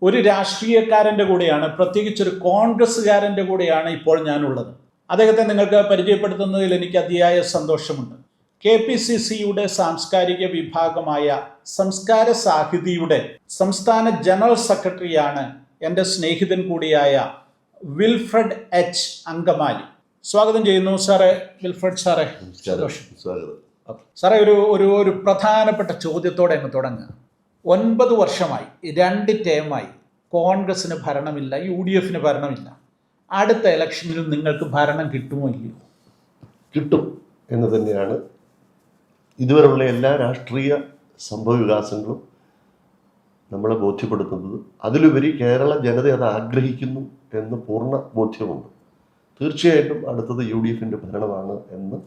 ഒരു രാഷ്ട്രീയക്കാരൻ്റെ കൂടെയാണ്, പ്രത്യേകിച്ച് ഒരു കോൺഗ്രസ്സുകാരൻ്റെ കൂടെയാണ് ഇപ്പോൾ ഞാനുള്ളത്. അദ്ദേഹത്തെ നിങ്ങൾക്ക് പരിചയപ്പെടുത്തുന്നതിൽ എനിക്ക് അതിയായ സന്തോഷമുണ്ട്. KPCCയുടെ സാംസ്കാരിക വിഭാഗമായ സംസ്കാര സാഹിതിയുടെ സംസ്ഥാന ജനറൽ സെക്രട്ടറിയാണ് എൻ്റെ സ്നേഹിതൻ കൂടിയായ വിൽഫ്രഡ് എച്ച് അങ്കമാലി. സ്വാഗതം ചെയ്യുന്നു സാറേ. വിൽഫ്രഡ് സാറേ, സന്തോഷം. സാറേ, ഒരു പ്രധാനപ്പെട്ട ചോദ്യത്തോടെ അങ്ങ് തുടങ്ങുക. 9 വർഷമായി, 2 ടേമായി കോൺഗ്രസിന് ഭരണമില്ല, UDFന് ഭരണമില്ല. അടുത്ത ഇലക്ഷനിൽ നിങ്ങൾക്ക് ഭരണം കിട്ടുമോ ഇല്ലയോ? കിട്ടും എന്ന് തന്നെയാണ് ഇതുവരെയുള്ള എല്ലാ രാഷ്ട്രീയ സംഭവവികാസങ്ങളും നമ്മളെ ബോധ്യപ്പെടുത്തുന്നത്. അതിലുപരി കേരള ജനത അത് ആഗ്രഹിക്കുന്നു എന്ന് പൂർണ്ണ ബോധ്യമുണ്ട്. തീർച്ചയായിട്ടും അടുത്തത് UDFന്റെ ഭരണമാണ് എന്ന്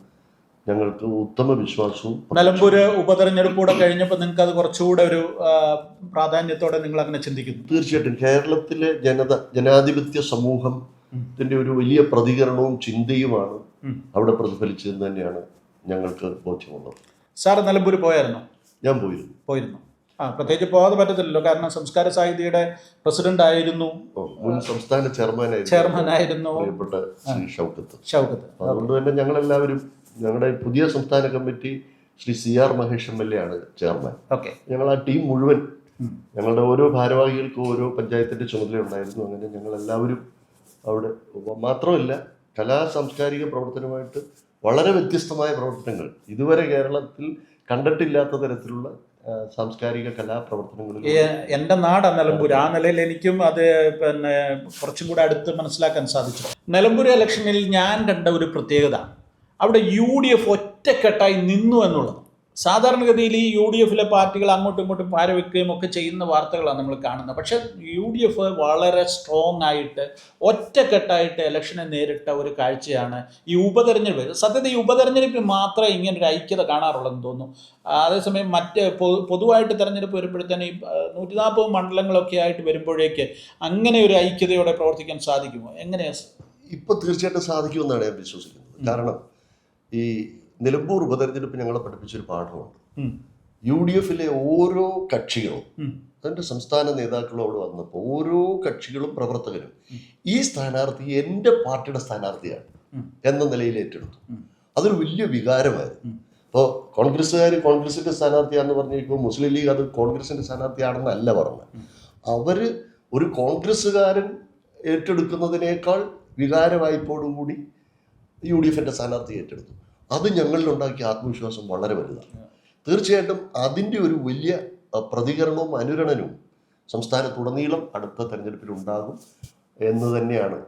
ഞങ്ങൾക്ക് ഉത്തമ വിശ്വാസവും. നിലമ്പൂര് ഉപതെരഞ്ഞെടുപ്പൂടെ കഴിഞ്ഞപ്പോൾ നിങ്ങൾക്ക് അത് കുറച്ചുകൂടെ ഒരു പ്രാധാന്യത്തോടെ നിങ്ങൾ അങ്ങനെ ചിന്തിക്കുന്നു? തീർച്ചയായിട്ടും കേരളത്തിലെ ജനാധിപത്യ സമൂഹത്തിന്റെ ഒരു വലിയ പ്രതികരണവും ചിന്തയുമാണ് അവിടെ പ്രതിഫലിച്ചതെന്ന് തന്നെയാണ് ഞങ്ങൾക്ക് ബോധ്യമുള്ളത്. സാർ നിലമ്പൂര് പോയായിരുന്നോ? ഞാൻ പോയിരുന്നു. പ്രത്യേകിച്ച് പോകാതെ പറ്റത്തില്ലല്ലോ, കാരണം സംസ്കാര സാഹിതിയുടെ പ്രസിഡന്റ് ആയിരുന്നു, മുൻ സംസ്ഥാന ചെയർമാനായിരുന്നു പ്രിയപ്പെട്ട ശ്രീ ഷൗക്കത്ത്. അതുകൊണ്ട് തന്നെ ഞങ്ങളെല്ലാവരും, ഞങ്ങളുടെ പുതിയ സംസ്ഥാന committee Shri CR Mahesh MLA ആണ് ചെയർമാൻ. ഞങ്ങൾ ആ ടീം മുഴുവൻ, ഞങ്ങളുടെ ഓരോ ഭാരവാഹികൾക്കും ഓരോ പഞ്ചായത്തിന്റെ ചുമതല ഉണ്ടായിരുന്നു. അങ്ങനെ ഞങ്ങളെല്ലാവരും അവിടെ, മാത്രമല്ല കലാ സാംസ്കാരിക പ്രവർത്തനമായിട്ട് വളരെ വ്യത്യസ്തമായ പ്രവർത്തനങ്ങൾ, ഇതുവരെ കേരളത്തിൽ കണ്ടിട്ടില്ലാത്ത തരത്തിലുള്ള സാംസ്കാരിക കലാപ്രവർത്തനങ്ങളിൽ എൻ്റെ നാടാണ് നിലമ്പൂർ. ആ നിലയിൽ എനിക്കും അത് കുറച്ചും കൂടെ അടുത്ത് മനസ്സിലാക്കാൻ സാധിച്ചു. നിലമ്പൂർ ഇലക്ഷനിൽ ഞാൻ കണ്ട ഒരു പ്രത്യേകത, അവിടെ UDF ഒറ്റക്കെട്ടായി നിന്നു എന്നുള്ളത്. സാധാരണഗതിയിൽ ഈ UDFലെ പാർട്ടികൾ അങ്ങോട്ടും ഇങ്ങോട്ടും പാരവെക്കുകയും ഒക്കെ ചെയ്യുന്ന വാർത്തകളാണ് നമ്മൾ കാണുന്നത്. പക്ഷേ UDF വളരെ സ്ട്രോങ് ആയിട്ട് ഒറ്റക്കെട്ടായിട്ട് ഇലക്ഷനെ നേരിട്ട ഒരു കാഴ്ചയാണ് ഈ ഉപതെരഞ്ഞെടുപ്പ്. സത്യത്തിൽ ഈ ഉപതെരഞ്ഞെടുപ്പിൽ മാത്രമേ ഇങ്ങനൊരു ഐക്യത കാണാറുള്ളതെന്ന് തോന്നുന്നു. അതേസമയം മറ്റ് പൊതുവായിട്ട് തെരഞ്ഞെടുപ്പ് വരുമ്പോഴത്തേന് ഈ 140 മണ്ഡലങ്ങളൊക്കെ ആയിട്ട് വരുമ്പോഴേക്ക് അങ്ങനെ ഒരു ഐക്യതയോടെ പ്രവർത്തിക്കാൻ സാധിക്കുമോ? എങ്ങനെയാണ്? ഇപ്പോൾ തീർച്ചയായിട്ടും സാധിക്കുമെന്നാണ് ഞാൻ വിശ്വസിക്കുന്നത്. കാരണം ഈ നിലമ്പൂർ ഉപതെരഞ്ഞെടുപ്പ് ഞങ്ങളെ പഠിപ്പിച്ചൊരു പാഠമുണ്ട്. UDFലെ ഓരോ കക്ഷികളും, അതിൻ്റെ സംസ്ഥാന നേതാക്കളും അവിടെ വന്നപ്പോൾ ഓരോ കക്ഷികളും പ്രവർത്തകരും ഈ സ്ഥാനാർത്ഥി എൻ്റെ പാർട്ടിയുടെ സ്ഥാനാർത്ഥിയാണ് എന്ന നിലയിൽ ഏറ്റെടുത്തു. അതൊരു വലിയ വികാരമായിരുന്നു. ഇപ്പോൾ കോൺഗ്രസ്സുകാർ കോൺഗ്രസിൻ്റെ സ്ഥാനാർത്ഥിയാണെന്ന് പറഞ്ഞിരിക്കുമ്പോൾ മുസ്ലിം ലീഗ് അത് കോൺഗ്രസിൻ്റെ സ്ഥാനാർത്ഥിയാണെന്നല്ല പറഞ്ഞത്. അവർ ഒരു കോൺഗ്രസ്സുകാരൻ ഏറ്റെടുക്കുന്നതിനേക്കാൾ വികാരവായ്പോടുകൂടി UDFന്റെ സ്ഥാനാർത്ഥി ഏറ്റെടുത്തു. അത് ഞങ്ങളിലുണ്ടാക്കിയ ആത്മവിശ്വാസം വളരെ വലുതാണ്. തീർച്ചയായിട്ടും അതിൻ്റെ ഒരു വലിയ പ്രതികരണവും അനുരണനവും സംസ്ഥാനത്തുടനീളം അടുത്ത തെരഞ്ഞെടുപ്പിൽ ഉണ്ടാകും എന്ന് തന്നെയാണ്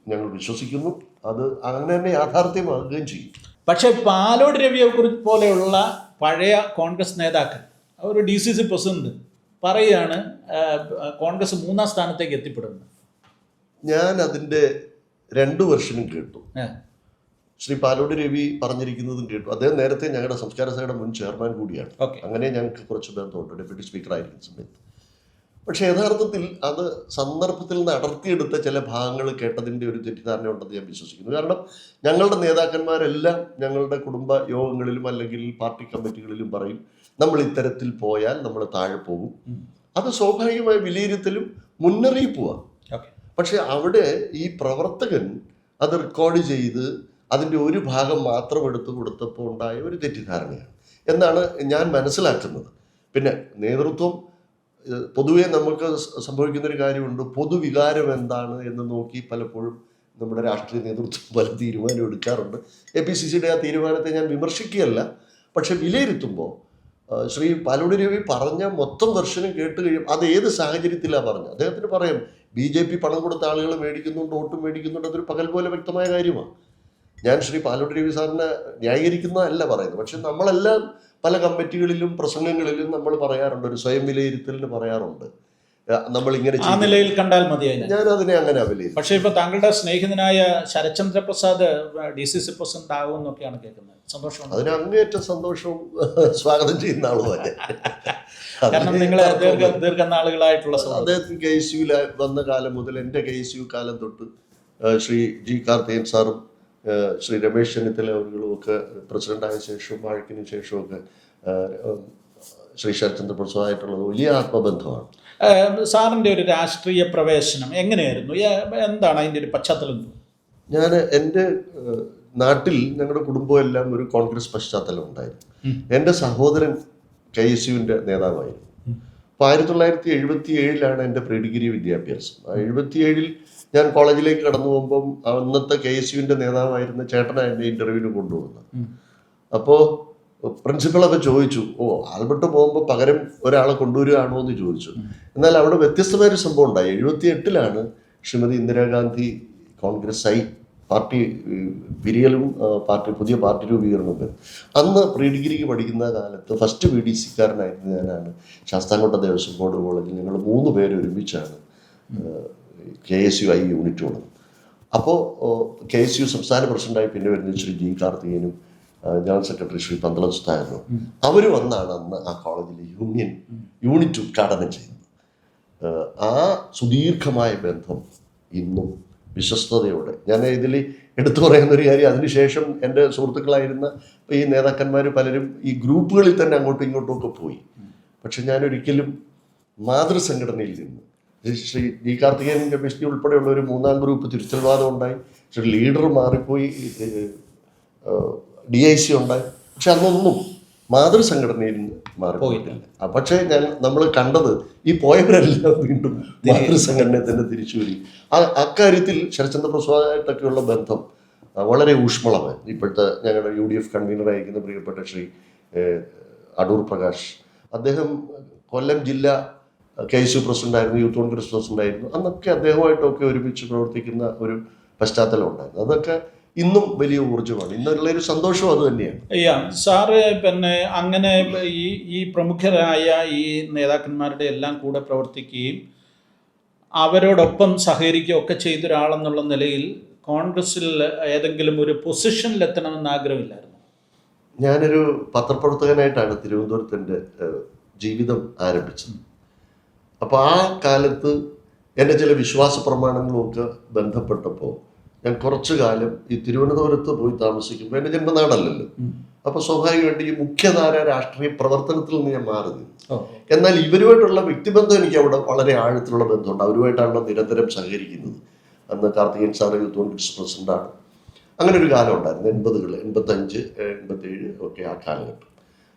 ഞങ്ങൾ വിശ്വസിക്കുന്നു. അത് അങ്ങനെ തന്നെ യാഥാർത്ഥ്യമാകുകയും ചെയ്യും. പക്ഷേ പാലോട് രവിയെ കുറിച്ച് പോലെയുള്ള പഴയ കോൺഗ്രസ് നേതാക്കൾ, ഒരു DCC പ്രസിഡന്റ് പറയുകയാണ് കോൺഗ്രസ് 3-ാം സ്ഥാനത്തേക്ക് എത്തിപ്പെടുന്നത്. ഞാൻ അതിൻ്റെ 2 വെർഷനും കേട്ടു. ശ്രീ പാലോട് രവി പറഞ്ഞിരിക്കുന്നതും കേട്ടു. അദ്ദേഹം നേരത്തെ ഞങ്ങളുടെ സംസ്കാര സഭയുടെ മുൻ ചെയർമാൻ കൂടിയാണ്. അങ്ങനെ ഞങ്ങൾക്ക് കുറച്ച് ബന്ധമുണ്ട്, ഡെപ്യൂട്ടി സ്പീക്കർ ആയിരിക്കുന്ന സമയത്ത്. പക്ഷേ യഥാർത്ഥത്തിൽ അത് സന്ദർഭത്തിൽ നിന്ന് അടർത്തിയെടുത്ത ചില ഭാഗങ്ങൾ കേട്ടതിൻ്റെ ഒരു തെറ്റിദ്ധാരണ ഉണ്ടെന്ന് ഞാൻ വിശ്വസിക്കുന്നു. കാരണം ഞങ്ങളുടെ നേതാക്കന്മാരെല്ലാം ഞങ്ങളുടെ കുടുംബ യോഗങ്ങളിലും അല്ലെങ്കിൽ പാർട്ടി കമ്മിറ്റികളിലും പറയും, നമ്മൾ ഇത്തരത്തിൽ പോയാൽ നമ്മൾ താഴെ പോകും. അത് സ്വാഭാവികമായ വിലയിരുത്തലും മുന്നറിയിപ്പുമാണ്. പക്ഷെ അവിടെ ഈ പ്രവർത്തകൻ അത് റെക്കോർഡ് ചെയ്ത് അതിൻ്റെ ഒരു ഭാഗം മാത്രം എടുത്തു കൊടുത്തപ്പോൾ ഉണ്ടായ ഒരു തെറ്റിദ്ധാരണയാണ് എന്നാണ് ഞാൻ മനസ്സിലാക്കുന്നത്. പിന്നെ നേതൃത്വം, പൊതുവെ നമുക്ക് സംഭവിക്കുന്നൊരു കാര്യമുണ്ട്, പൊതുവികാരം എന്താണ് എന്ന് നോക്കി പലപ്പോഴും നമ്മുടെ രാഷ്ട്രീയ നേതൃത്വം പല തീരുമാനം എടുക്കാറുണ്ട്. APCCയുടെ ആ തീരുമാനത്തെ ഞാൻ വിമർശിക്കുകയല്ല, പക്ഷെ വിലയിരുത്തുമ്പോൾ ശ്രീ പാലോട് രവി പറഞ്ഞ മൊത്തം വെർഷനും കേട്ട് കഴിയും അത് ഏത് സാഹചര്യത്തിലാണ് പറഞ്ഞത്. അദ്ദേഹത്തിന് പറയാം BJP പണം കൊടുത്ത ആളുകൾ മേടിക്കുന്നുണ്ട്, വോട്ടും മേടിക്കുന്നുണ്ട്, അതൊരു പകൽ പോലെ വ്യക്തമായ കാര്യമാണ്. ഞാൻ ശ്രീ പാലോട് രവി സാറിനെ ന്യായീകരിക്കുന്നതല്ല പറയുന്നത്. പക്ഷെ നമ്മളെല്ലാം പല കമ്മിറ്റികളിലും പ്രസംഗങ്ങളിലും നമ്മൾ പറയാറുണ്ട്, ഒരു സ്വയം വിലയിരുത്തലിന് പറയാറുണ്ട്, നമ്മൾ ഇങ്ങനെ ആ നിലയിൽ കണ്ടാൽ മതിയായി. ഞാൻ അതിനെ അങ്ങനെ വിലയിരുത്തും. പക്ഷേ ഇപ്പൊ താങ്കളുടെ സ്നേഹിതനായ ശരത്ചന്ദ്ര പ്രസാദ് DCC പ്രസിഡന്റ് ആകുമെന്നൊക്കെയാണ് കേൾക്കുന്നത്. സന്തോഷം. അതിന് അങ്ങേയറ്റം സന്തോഷവും സ്വാഗതം ചെയ്യുന്ന ആളുമല്ലേ. കാരണം നിങ്ങൾ ദീർഘനാളുകളായിട്ടുള്ള അദ്ദേഹത്തിന് KSUവിൽ വന്ന കാലം മുതൽ, എൻ്റെ KSU കാലം തൊട്ട് ശ്രീ G. കാർത്തികൻ സാറും ശ്രീ രമേശ് ചെന്നിത്തല അവர்களுം ഒക്കെ പ്രസിഡന്റായ ശേഷവും വാഴക്കിന് ശേഷമൊക്കെ ശ്രീ ശരത്ചന്ദ്ര പ്രസാദായിട്ടുള്ളത് വലിയ ആത്മബന്ധമാണ്. സാറിൻ്റെ ഒരു രാഷ്ട്രീയ പ്രവേശനം എങ്ങനെയായിരുന്നു? എന്താണ് അതിൻ്റെ ഒരു പശ്ചാത്തലം? ഞാൻ എൻ്റെ നാട്ടിൽ ഞങ്ങളുടെ കുടുംബം എല്ലാം ഒരു കോൺഗ്രസ് പശ്ചാത്തലം ഉണ്ടായിരുന്നു. എൻ്റെ സഹോദരൻ KSUവിൻ്റെ നേതാവായിരുന്നു. അപ്പോൾ 1977 എൻ്റെ പ്രീ ഡിഗ്രി വിദ്യാഭ്യാസം. 77 ഞാൻ കോളേജിലേക്ക് കടന്നു പോകുമ്പം അന്നത്തെ KSUവിൻ്റെ നേതാവായിരുന്ന ചേട്ടനാണ് എൻ്റെ ഇൻ്റർവ്യൂവിന് കൊണ്ടുപോകുന്നത്. അപ്പോൾ പ്രിൻസിപ്പളൊക്കെ ചോദിച്ചു, ആൽബർട്ട് പോകുമ്പോൾ പകരം ഒരാളെ കൊണ്ടുവരികയാണോ എന്ന് ചോദിച്ചു. എന്നാൽ അവിടെ വ്യത്യസ്തമായൊരു സംഭവം ഉണ്ടായി. 78 ശ്രീമതി ഇന്ദിരാഗാന്ധി കോൺഗ്രസ്സായി പാർട്ടി പിരിയലും പുതിയ പാർട്ടി രൂപീകരണമൊക്കെ. അന്ന് പ്രീ ഡിഗ്രിക്ക് പഠിക്കുന്ന കാലത്ത് ഫസ്റ്റ് VDC-കാരനായിരുന്ന ഞാനാണ് ശാസ്താംകോട്ട ദേവസ്വം ബോർഡ് കോളേജിൽ. ഞങ്ങൾ 3 പേര് ഒരുമിച്ചാണ് KSUI യൂണിറ്റ് ഉള്ളത്. അപ്പോൾ KSU സംസ്ഥാന പ്രസിഡന്റായി പിന്നെ വരുന്നത് ശ്രീ G. കാർത്തികേയനും ജനറൽ സെക്രട്ടറി ശ്രീ പന്തളം സുധാകരനും. അവർ വന്നാണ് അന്ന് ആ കോളേജിലെ യൂണിറ്റ് ഉദ്ഘാടനം ചെയ്യുന്നത്. ആ സുദീർഘമായ ബന്ധം ഇന്നും വിശ്വസ്തയോടെ ഞാൻ ഇതിൽ എടുത്തു പറയുന്ന ഒരു കാര്യം, അതിനുശേഷം എൻ്റെ സുഹൃത്തുക്കളായിരുന്ന ഈ നേതാക്കന്മാർ പലരും ഈ ഗ്രൂപ്പുകളിൽ തന്നെ അങ്ങോട്ടും ഇങ്ങോട്ടും ഒക്കെ പോയി. പക്ഷെ ഞാനൊരിക്കലും മാതൃസംഘടനയിൽ നിന്ന് ശ്രീ G. കാർത്തികേയൻ ബിസ്റ്റി ഉൾപ്പെടെയുള്ള ഒരു 3-ാം ഗ്രൂപ്പ് തിരുത്തൽവാദം ഉണ്ടായി. ശ്രീ ലീഡർ മാറിപ്പോയി, DIC ഉണ്ടായി. പക്ഷെ അന്നൊന്നും മാതൃസംഘടനയിൽ നിന്ന് മാറിപ്പോയിട്ടില്ല. പക്ഷേ നമ്മൾ കണ്ടത് ഈ പോയവരെല്ലാം വീണ്ടും മാതൃസംഘടനയെ തന്നെ തിരിച്ചു വരും. അക്കാര്യത്തിൽ ശരത്ചന്ദ്ര പ്രസാദായിട്ടൊക്കെയുള്ള ബന്ധം വളരെ ഊഷ്മളമായി. ഇപ്പോഴത്തെ ഞങ്ങളുടെ UDF കൺവീനറായിരിക്കുന്ന പ്രിയപ്പെട്ട ശ്രീ അടൂർ പ്രകാശ്, അദ്ദേഹം കൊല്ലം ജില്ലാ KSU പ്രസിഡന്റായിരുന്നു, യൂത്ത് കോൺഗ്രസ് പ്രസിഡന്റായിരുന്നു. അന്നൊക്കെ അദ്ദേഹമായിട്ടൊക്കെ ഒരുമിച്ച് പ്രവർത്തിക്കുന്ന ഒരു പശ്ചാത്തലം ഉണ്ടായിരുന്നു. അതൊക്കെ ഇന്നും വലിയ ഊർജ്ജമാണ്. ഇന്നുള്ളൊരു സന്തോഷം അത് തന്നെയാണ്. സാറ് പിന്നെ അങ്ങനെ ഈ പ്രമുഖരായ ഈ നേതാക്കന്മാരുടെ എല്ലാം കൂടെ പ്രവർത്തിക്കുകയും അവരോടൊപ്പം സഹകരിക്കുകയും ഒക്കെ ചെയ്ത ഒരാളെന്നുള്ള നിലയിൽ കോൺഗ്രസിൽ ഏതെങ്കിലും ഒരു പൊസിഷനിലെത്തണമെന്ന് ആഗ്രഹമില്ലായിരുന്നു? ഞാനൊരു പത്രപ്രവർത്തകനായിട്ടാണ് തിരുവനന്തപുരത്തിൻ്റെ ജീവിതം ആരംഭിച്ചത്. അപ്പോൾ ആ കാലത്ത് എൻ്റെ ചില വിശ്വാസ പ്രമാണങ്ങളുമൊക്കെ ബന്ധപ്പെട്ടപ്പോൾ ഞാൻ കുറച്ചു കാലം ഈ തിരുവനന്തപുരത്ത് പോയി താമസിക്കുമ്പോൾ എൻ്റെ ജന്മനാടല്ലല്ലോ, അപ്പോൾ സ്വാഭാവികമായിട്ട് ഈ മുഖ്യധാര രാഷ്ട്രീയ പ്രവർത്തനത്തിൽ നിന്ന് ഞാൻ മാറി നിന്നു. എന്നാൽ ഇവരുമായിട്ടുള്ള വ്യക്തിബന്ധം എനിക്ക് അവിടെ വളരെ ആഴത്തിലുള്ള ബന്ധമുണ്ട്. അവരുമായിട്ടാണല്ലോ നിരന്തരം സഹകരിക്കുന്നത്. അന്ന് കാർത്തികേയൻ സാറ് യൂത്ത് കോൺഗ്രസ് പ്രസിഡന്റാണ്. അങ്ങനെ ഒരു കാലം ഉണ്ടായിരുന്നു, 80-കൾ, 85, 87 ഒക്കെ ആ കാലഘട്ടം.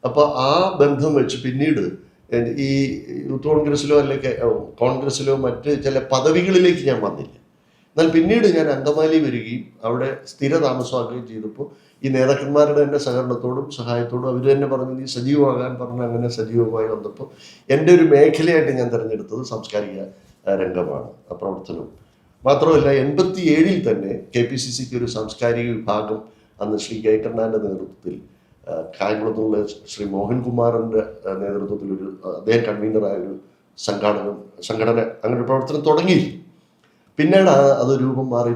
അപ്പോൾ ആ ബന്ധം വെച്ച് പിന്നീട് ഈ യൂത്ത് കോൺഗ്രസ്സിലോ അല്ലെങ്കിൽ കോൺഗ്രസ്സിലോ മറ്റ് ചില പദവികളിലേക്ക് ഞാൻ വന്നില്ല. എന്നാൽ പിന്നീട് ഞാൻ അങ്കമാലി വരികയും അവിടെ സ്ഥിര താമസമാക്കുകയും ചെയ്തപ്പോൾ ഈ നേതാക്കന്മാരുടെ തന്നെ സഹകരണത്തോടും സഹായത്തോടും അവർ തന്നെ പറഞ്ഞു നീ സജീവമാകാൻ പറഞ്ഞ് അങ്ങനെ സജീവമായി വന്നപ്പോൾ എൻ്റെ ഒരു മേഖലയായിട്ട് ഞാൻ തിരഞ്ഞെടുത്തത് സാംസ്കാരിക രംഗമാണ്, പ്രവർത്തനവും. മാത്രമല്ല 87 തന്നെ KPCCക്ക് ഒരു സാംസ്കാരിക വിഭാഗം അന്ന് ശ്രീ കൈക്കണ്ണാൻ്റെ നേതൃത്വത്തിൽ, കായംകുളത്തുള്ള ശ്രീ മോഹൻകുമാറിൻ്റെ നേതൃത്വത്തിൽ അദ്ദേഹം കൺവീനറായ ഒരു സംഘടന അങ്ങനെ ഒരു പ്രവർത്തനം തുടങ്ങി. പിന്നീട് അത് രൂപം മാറി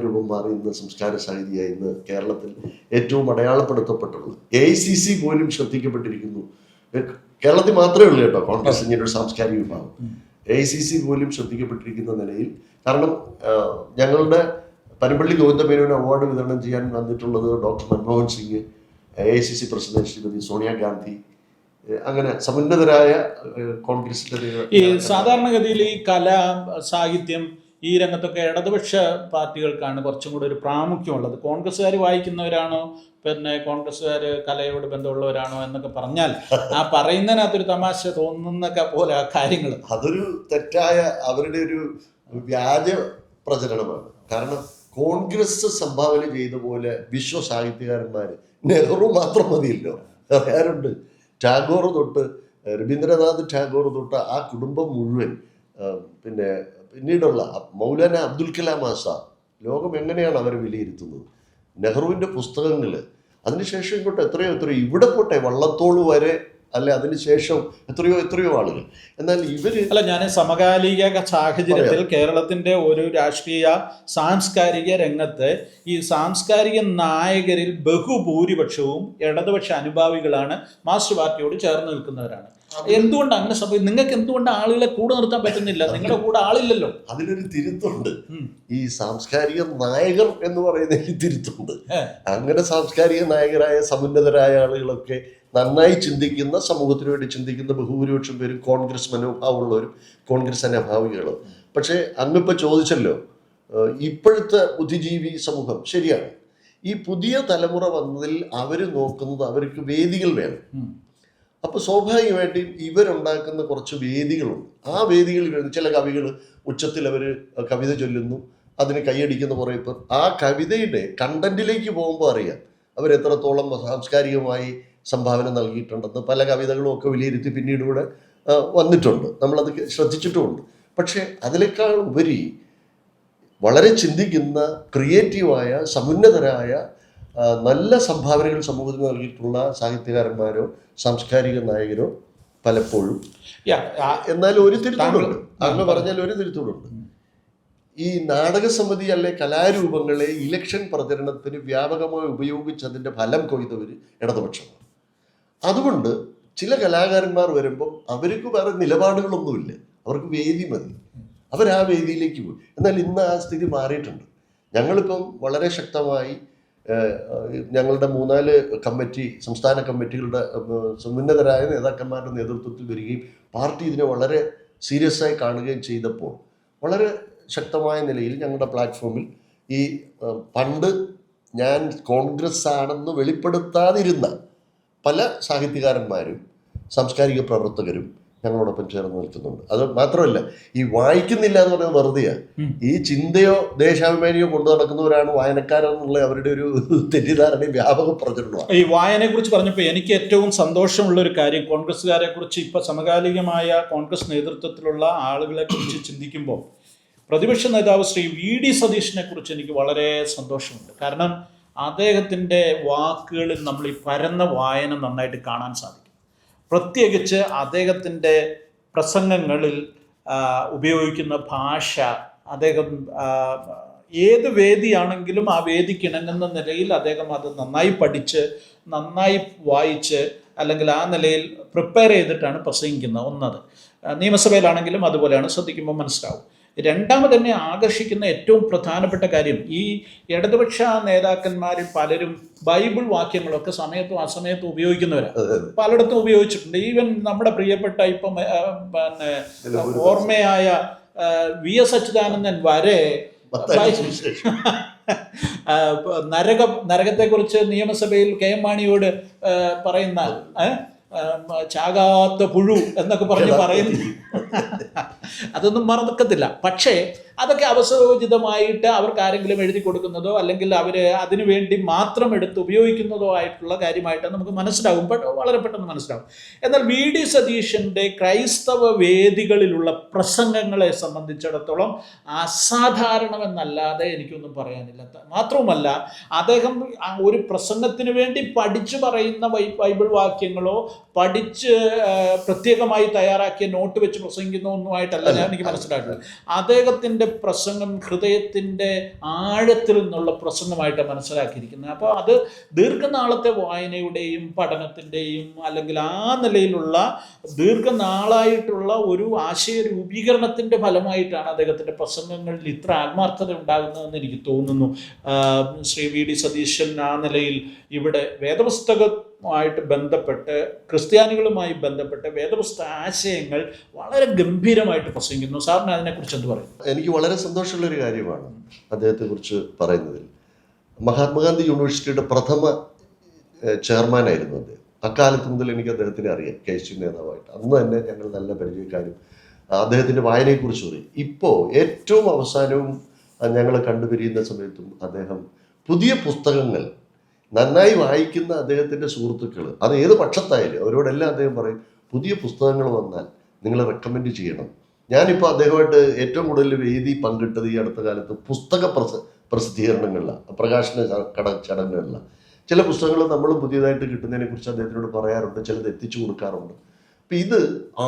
ഇന്ന് സംസ്കാര സാഹിതിയായി ഇന്ന് കേരളത്തിൽ ഏറ്റവും അടയാളപ്പെടുത്തപ്പെട്ടുള്ളത്. AICC പോലും ശ്രദ്ധിക്കപ്പെട്ടിരിക്കുന്നു. കേരളത്തിൽ മാത്രമേ ഉള്ളൂ കേട്ടോ കോൺഗ്രസ് ഇങ്ങനെ ഒരു സാംസ്കാരിക വിഭാഗം. AICC പോലും ശ്രദ്ധിക്കപ്പെട്ടിരിക്കുന്ന നിലയിൽ. കാരണം ഞങ്ങളുടെ പനമ്പള്ളി ഗോവിന്ദമേനോന് അവാർഡ് വിതരണം ചെയ്യാൻ വന്നിട്ടുള്ളത് doctor Manmohan Singh, AICC president Shrimati Sonia Gandhi, അങ്ങനെ സമുന്നതരായ കോൺഗ്രസിന്റെ. ഈ സാധാരണഗതിയിൽ ഈ കല, സാഹിത്യം ഈ രംഗത്തൊക്കെ ഇടതുപക്ഷ പാർട്ടികൾക്കാണ് കുറച്ചും കൂടെ ഒരു പ്രാമുഖ്യമുള്ളത്. കോൺഗ്രസ്സുകാർ വായിക്കുന്നവരാണോ, പിന്നെ കോൺഗ്രസ്സുകാർ കലയോട് ബന്ധമുള്ളവരാണോ എന്നൊക്കെ പറഞ്ഞാൽ ആ പറയുന്നതിനകത്തൊരു തമാശ തോന്നുന്നൊക്കെ പോലെ ആ കാര്യങ്ങൾ അതൊരു തെറ്റായ അവരുടെ ഒരു വ്യാജ പ്രചരണമാണ്. കാരണം കോൺഗ്രസ് സംഭാവന ചെയ്ത പോലെ വിശ്വസാഹിത്യകാരന്മാർ നെഹ്റു മാത്രം മതിയല്ലോ, ആരുണ്ട്? ടാഗോർ തൊട്ട് രവീന്ദ്രനാഥ് ടാഗോർ തൊട്ട് ആ കുടുംബം മുഴുവൻ, പിന്നെ പിന്നീടുള്ള മൗലാന അബ്ദുൽ കലാം ആസാദ്, ലോകം എങ്ങനെയാണ് അവരെ വിലയിരുത്തുന്നത്? നെഹ്റുവിൻ്റെ പുസ്തകങ്ങൾ, അതിനുശേഷം ഇങ്ങോട്ട് എത്രയോ ഇവിടെ പോട്ടെ വള്ളത്തോൾ വരെ, അല്ലെ അതിനുശേഷം എത്രയോ ആളുകൾ. എന്നാൽ ഞാൻ സമകാലിക സാഹചര്യത്തിൽ കേരളത്തിൻ്റെ ഒരു രാഷ്ട്രീയ സാംസ്കാരിക രംഗത്ത് ഈ സാംസ്കാരിക നായകരിൽ ബഹുഭൂരിപക്ഷവും ഇടതുപക്ഷ അനുഭാവികളാണ്, മാർക്സിസ്റ്റ് പാർട്ടിയോട് ചേർന്ന് നിൽക്കുന്നവരാണ്. എന്തുകൊണ്ട് അങ്ങനെ സംഭവിക്കും? നിങ്ങൾക്ക് എന്തുകൊണ്ട് ആളുകളെ കൂടെ നിർത്താൻ പറ്റുന്നില്ല? നിങ്ങളുടെ കൂടെ ആളില്ലല്ലോ. അതിലൊരു തിരുത്തുണ്ട്. ഈ സാംസ്കാരിക നായകർ എന്ന് പറയുന്നതിൽ തിരുത്തുണ്ട്. അങ്ങനെ സാംസ്കാരിക നായകരായ സമുന്നതരായ ആളുകളൊക്കെ നന്നായി ചിന്തിക്കുന്ന, സമൂഹത്തിന് വേണ്ടി ചിന്തിക്കുന്ന ബഹുഭൂരിപക്ഷം പേരും കോൺഗ്രസ് മനോഭാവമുള്ളവരും കോൺഗ്രസ് അനുഭാവികളും. പക്ഷേ അങ്ങിപ്പോൾ ചോദിച്ചല്ലോ, ഇപ്പോഴത്തെ ബുദ്ധിജീവി സമൂഹം ശരിയാണ്. ഈ പുതിയ തലമുറ വന്നതിൽ അവർ നോക്കുന്നത് അവർക്ക് വേദികൾ വേണം. അപ്പോൾ സ്വാഭാവികമായിട്ടും ഇവരുണ്ടാക്കുന്ന കുറച്ച് വേദികളുണ്ട്. ആ വേദികളിൽ വരുന്ന ചില കവികൾ ഉച്ചത്തിൽ അവർ കവിത ചൊല്ലുന്നു, അതിന് കൈയടിക്കുന്ന കുറേ പേർ. ആ കവിതയുടെ കണ്ടന്റിലേക്ക് പോകുമ്പോൾ അറിയാം അവരെത്രത്തോളം സാംസ്കാരികമായി സംഭാവന നൽകിയിട്ടുണ്ടെന്ന്. പല കവിതകളും ഒക്കെ വിലയിരുത്തി പിന്നീട് ഇവിടെ വന്നിട്ടുണ്ട്, നമ്മളത് ശ്രദ്ധിച്ചിട്ടുമുണ്ട്. പക്ഷേ അതിനേക്കാൾ ഉപരി വളരെ ചിന്തിക്കുന്ന, ക്രിയേറ്റീവായ, സമുന്നതരായ, നല്ല സംഭാവനകൾ സമൂഹത്തിന് നൽകിയിട്ടുള്ള സാഹിത്യകാരന്മാരോ സാംസ്കാരിക നായകരോ പലപ്പോഴും. എന്നാൽ ഒരു തിരുത്തലുണ്ട്, അങ്ങനെ പറഞ്ഞാൽ ഒരു തിരുത്തലുണ്ട്. ഈ നാടകസമിതി അല്ലെ കലാരൂപങ്ങളെ ഇലക്ഷൻ പ്രചരണത്തിന് വ്യാപകമായി ഉപയോഗിച്ചതിൻ്റെ ഫലം കൊയ്തവർ ഇടതുപക്ഷമാണ്. അതുകൊണ്ട് ചില കലാകാരന്മാർ വരുമ്പം അവർക്ക് വേറെ നിലപാടുകളൊന്നുമില്ല, അവർക്ക് വേദി മതി, അവരാ വേദിയിലേക്ക് പോയി. എന്നാൽ ഇന്ന് ആ സ്ഥിതി മാറിയിട്ടുണ്ട്. ഞങ്ങളിപ്പം വളരെ ശക്തമായി ഞങ്ങളുടെ 3-4 കമ്മിറ്റി, സംസ്ഥാന കമ്മിറ്റികളുടെ സമുന്നതരായ നേതാക്കന്മാരുടെ നേതൃത്വത്തിൽ വരികയും പാർട്ടി ഇതിനെ വളരെ സീരിയസ് ആയി കാണുകയും ചെയ്തപ്പോൾ വളരെ ശക്തമായ നിലയിൽ ഞങ്ങളുടെ പ്ലാറ്റ്ഫോമിൽ ഈ പണ്ട് ഞാൻ കോൺഗ്രസ് ആണെന്ന് വെളിപ്പെടുത്താതിരുന്ന പല സാഹിത്യകാരന്മാരും സാംസ്കാരിക പ്രവർത്തകരും ഞങ്ങളോടൊപ്പം ചേർന്ന് നിൽക്കുന്നുണ്ട്. അത് മാത്രമല്ല, ഈ വായിക്കുന്നില്ല എന്ന് പറയുന്നത് വെറുതെയാണ്. ഈ ചിന്തയോ ദേശാഭിമാനിയോ കൊണ്ടു നടക്കുന്നവരാണ് വായനക്കാരെന്നുള്ള അവരുടെ ഒരു തെറ്റിദ്ധാരണയും വ്യാപക പ്രചരണമാണ്. ഈ വായനയെ കുറിച്ച് പറഞ്ഞപ്പോൾ എനിക്ക് ഏറ്റവും സന്തോഷമുള്ള ഒരു കാര്യം, കോൺഗ്രസ്സുകാരെ കുറിച്ച് ഇപ്പോൾ സമകാലികമായ കോൺഗ്രസ് നേതൃത്വത്തിലുള്ള ആളുകളെ കുറിച്ച് ചിന്തിക്കുമ്പോൾ പ്രതിപക്ഷ നേതാവ് ശ്രീ VD സതീഷിനെ കുറിച്ച് എനിക്ക് വളരെ സന്തോഷമുണ്ട്. കാരണം അദ്ദേഹത്തിൻ്റെ വാക്കുകളിൽ നമ്മൾ ഈ പരന്ന വായന നന്നായിട്ട് കാണാൻ സാധിക്കും. പ്രത്യേകിച്ച് അദ്ദേഹത്തിൻ്റെ പ്രസംഗങ്ങളിൽ ഉപയോഗിക്കുന്ന ഭാഷ, അദ്ദേഹം ഏത് വേദിയാണെങ്കിലും ആ വേദിക്ക് ഇണങ്ങുന്ന നിലയിൽ അദ്ദേഹം അത് നന്നായി പഠിച്ച്, നന്നായി വായിച്ച്, അല്ലെങ്കിൽ ആ നിലയിൽ പ്രിപ്പയർ ചെയ്തിട്ടാണ് പ്രസംഗിക്കുന്നത്. ഒന്നത് നിയമസഭയിലാണെങ്കിലും അതുപോലെയാണ്, ശ്രദ്ധിക്കുമ്പോൾ മനസ്സിലാവും. രണ്ടാമത് തന്നെ ആകർഷിക്കുന്ന ഏറ്റവും പ്രധാനപ്പെട്ട കാര്യം, ഈ ഇടതുപക്ഷ നേതാക്കന്മാരിൽ പലരും ബൈബിൾ വാക്യങ്ങളൊക്കെ സമയത്തും അസമയത്തും ഉപയോഗിക്കുന്നവരാണ്. പലയിടത്തും ഉപയോഗിച്ചിട്ടുണ്ട്. ഈവൻ നമ്മുടെ പ്രിയപ്പെട്ട ഇപ്പം ഓർമ്മയായ VS അച്യുതാനന്ദൻ വരെ നരകത്തെക്കുറിച്ച് നിയമസഭയിൽ KM മാണിയോട് പറയുന്ന ചാകാത്ത പുഴു എന്നൊക്കെ പറയുന്നു. അതൊന്നും മറക്കത്തില്ല. പക്ഷേ അതൊക്കെ അവസരോചിതമായിട്ട് അവർക്ക് ആരെങ്കിലും എഴുതി കൊടുക്കുന്നതോ അല്ലെങ്കിൽ അവർ അതിനു വേണ്ടി മാത്രം എടുത്ത് ഉപയോഗിക്കുന്നതോ ആയിട്ടുള്ള കാര്യമായിട്ട് നമുക്ക് മനസ്സിലാവും, വളരെ പെട്ടെന്ന് മനസ്സിലാവും. എന്നാൽ VD സതീശൻ്റെ ക്രൈസ്തവ വേദികളിലുള്ള പ്രസംഗങ്ങളെ സംബന്ധിച്ചിടത്തോളം അസാധാരണമെന്നല്ലാതെ എനിക്കൊന്നും പറയാനില്ല. മാത്രവുമല്ല, അദ്ദേഹം ഒരു പ്രസംഗത്തിന് വേണ്ടി പഠിച്ചു പറയുന്ന ബൈബിൾ വാക്യങ്ങളോ പഠിച്ച് പ്രത്യേകമായി തയ്യാറാക്കിയ നോട്ട് വെച്ച് പ്രസംഗിക്കുന്ന ഒന്നുമായിട്ടല്ല എനിക്ക് മനസ്സിലായിട്ടുള്ളത്. അദ്ദേഹത്തിൻ്റെ പ്രസംഗം ഹൃദയത്തിൻ്റെ ആഴത്തിൽ നിന്നുള്ള പ്രസംഗമായിട്ട് മനസ്സിലാക്കിയിരിക്കുന്നത്. അപ്പോൾ അത് ദീർഘനാളത്തെ വായനയുടെയും പഠനത്തിൻ്റെയും അല്ലെങ്കിൽ ആ നിലയിലുള്ള ദീർഘനാളായിട്ടുള്ള ഒരു ആശയ രൂപീകരണത്തിൻ്റെ ഫലമായിട്ടാണ് അദ്ദേഹത്തിൻ്റെ പ്രസംഗങ്ങളിൽ ഇത്ര ആത്മാർത്ഥത ഉണ്ടാകുന്നതെന്ന് എനിക്ക് തോന്നുന്നു. ശ്രീ VD സതീശൻ ആ നിലയിൽ ഇവിടെ വേദപുസ്തകമായിട്ട് ബന്ധപ്പെട്ട്, ക്രിസ്ത്യാനികളുമായി ബന്ധപ്പെട്ട് വേദപുസ്തക ആശയങ്ങൾ വളരെ ഗംഭീരമായിട്ട് പ്രസംഗിക്കുന്നു. സാറിന് അതിനെക്കുറിച്ച് എന്ത് പറയും? എനിക്ക് വളരെ സന്തോഷമുള്ളൊരു കാര്യമാണ് അദ്ദേഹത്തെക്കുറിച്ച് പറയുന്നതിൽ. മഹാത്മാഗാന്ധി യൂണിവേഴ്സിറ്റിയുടെ പ്രഥമ ചെയർമാനായിരുന്നു അദ്ദേഹം. അക്കാലത്ത് മുതൽ എനിക്ക് അദ്ദേഹത്തിനെ അറിയാം, KSU നേതാവായിട്ട്. അന്ന് തന്നെ ഞങ്ങൾ നല്ല പരിചയക്കാരും. അദ്ദേഹത്തിൻ്റെ വായനയെക്കുറിച്ച് പറയും. ഇപ്പോൾ ഏറ്റവും അവസാനവും ഞങ്ങൾ കണ്ടുപിരിയുന്ന സമയത്തും അദ്ദേഹം പുതിയ പുസ്തകങ്ങൾ നന്നായി വായിക്കുന്ന അദ്ദേഹത്തിൻ്റെ സുഹൃത്തുക്കൾ, അത് ഏത് പക്ഷത്തായാലും അവരോടെല്ലാം അദ്ദേഹം പറയും, പുതിയ പുസ്തകങ്ങൾ വന്നാൽ നിങ്ങൾ റെക്കമെൻഡ് ചെയ്യണം. ഞാനിപ്പോൾ അദ്ദേഹമായിട്ട് ഏറ്റവും കൂടുതൽ വേദി പങ്കിട്ടത് ഈ അടുത്ത കാലത്ത് പുസ്തക പ്രസിദ്ധീകരണങ്ങളിലാണ്, പ്രകാശന ചടങ്ങുകളിലാണ്. ചില പുസ്തകങ്ങൾ നമ്മളും പുതിയതായിട്ട് കിട്ടുന്നതിനെ കുറിച്ച് അദ്ദേഹത്തിനോട് പറയാറുണ്ട്, ചിലത് എത്തിച്ചു കൊടുക്കാറുണ്ട്. അപ്പം ഇത്